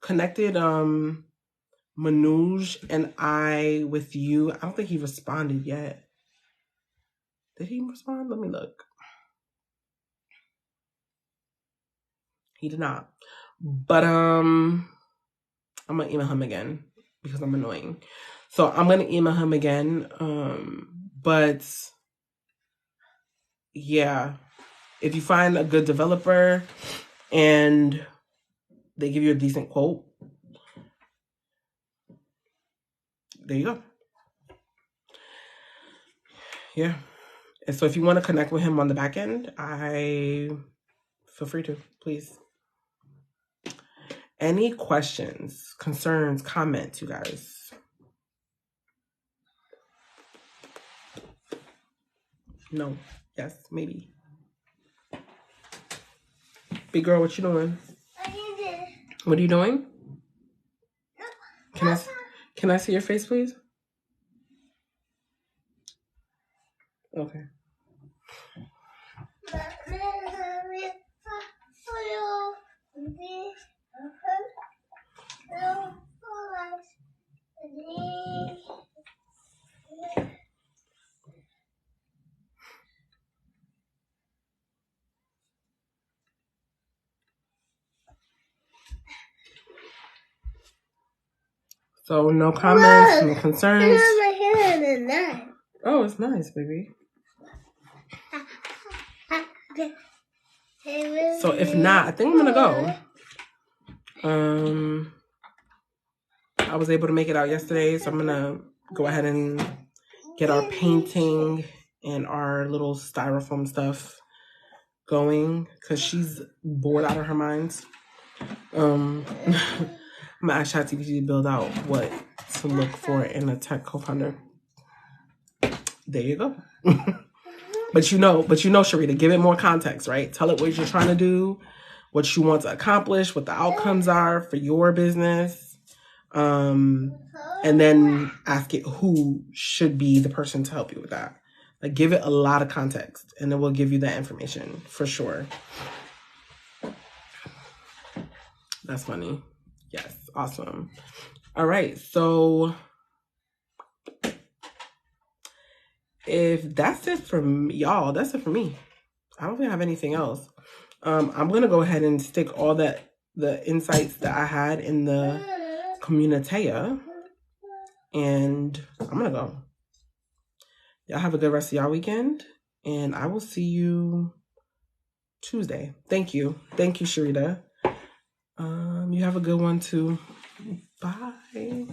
connected Manoj and I with you. I don't think he responded yet. Did he respond? Let me look. He did not. But I'm gonna email him again because I'm annoying. So I'm gonna email him again. But yeah, if you find a good developer and they give you a decent quote, there you go. Yeah. And so if you want to connect with him on the back end, I feel free to, please. Any questions, concerns, comments, you guys? No. Yes, maybe. Big girl, what you doing? What are you doing? Can I see your face, please? Okay. So no comments, no concerns. Oh, it's nice, baby. So if not, I think I'm gonna go. I was able to make it out yesterday, so I'm gonna go ahead and get our painting and our little styrofoam stuff going because she's bored out of her mind. I'm gonna ask ChatGPT to build out what to look for in a tech co-founder. There you go. But you know, Sharita, give it more context, right? Tell it what you're trying to do, what you want to accomplish, what the outcomes are for your business. And then ask it who should be the person to help you with that. Like, give it a lot of context, and it will give you that information for sure. That's funny. Yes, awesome. All right, so if that's it from y'all, that's it for me. I don't think I have anything else. I'm gonna go ahead and stick all the insights that I had in the communitaia, and I'm gonna go. Y'all have a good rest of y'all weekend, and I will see you Tuesday. Thank you, Sharita. You have a good one too. Bye.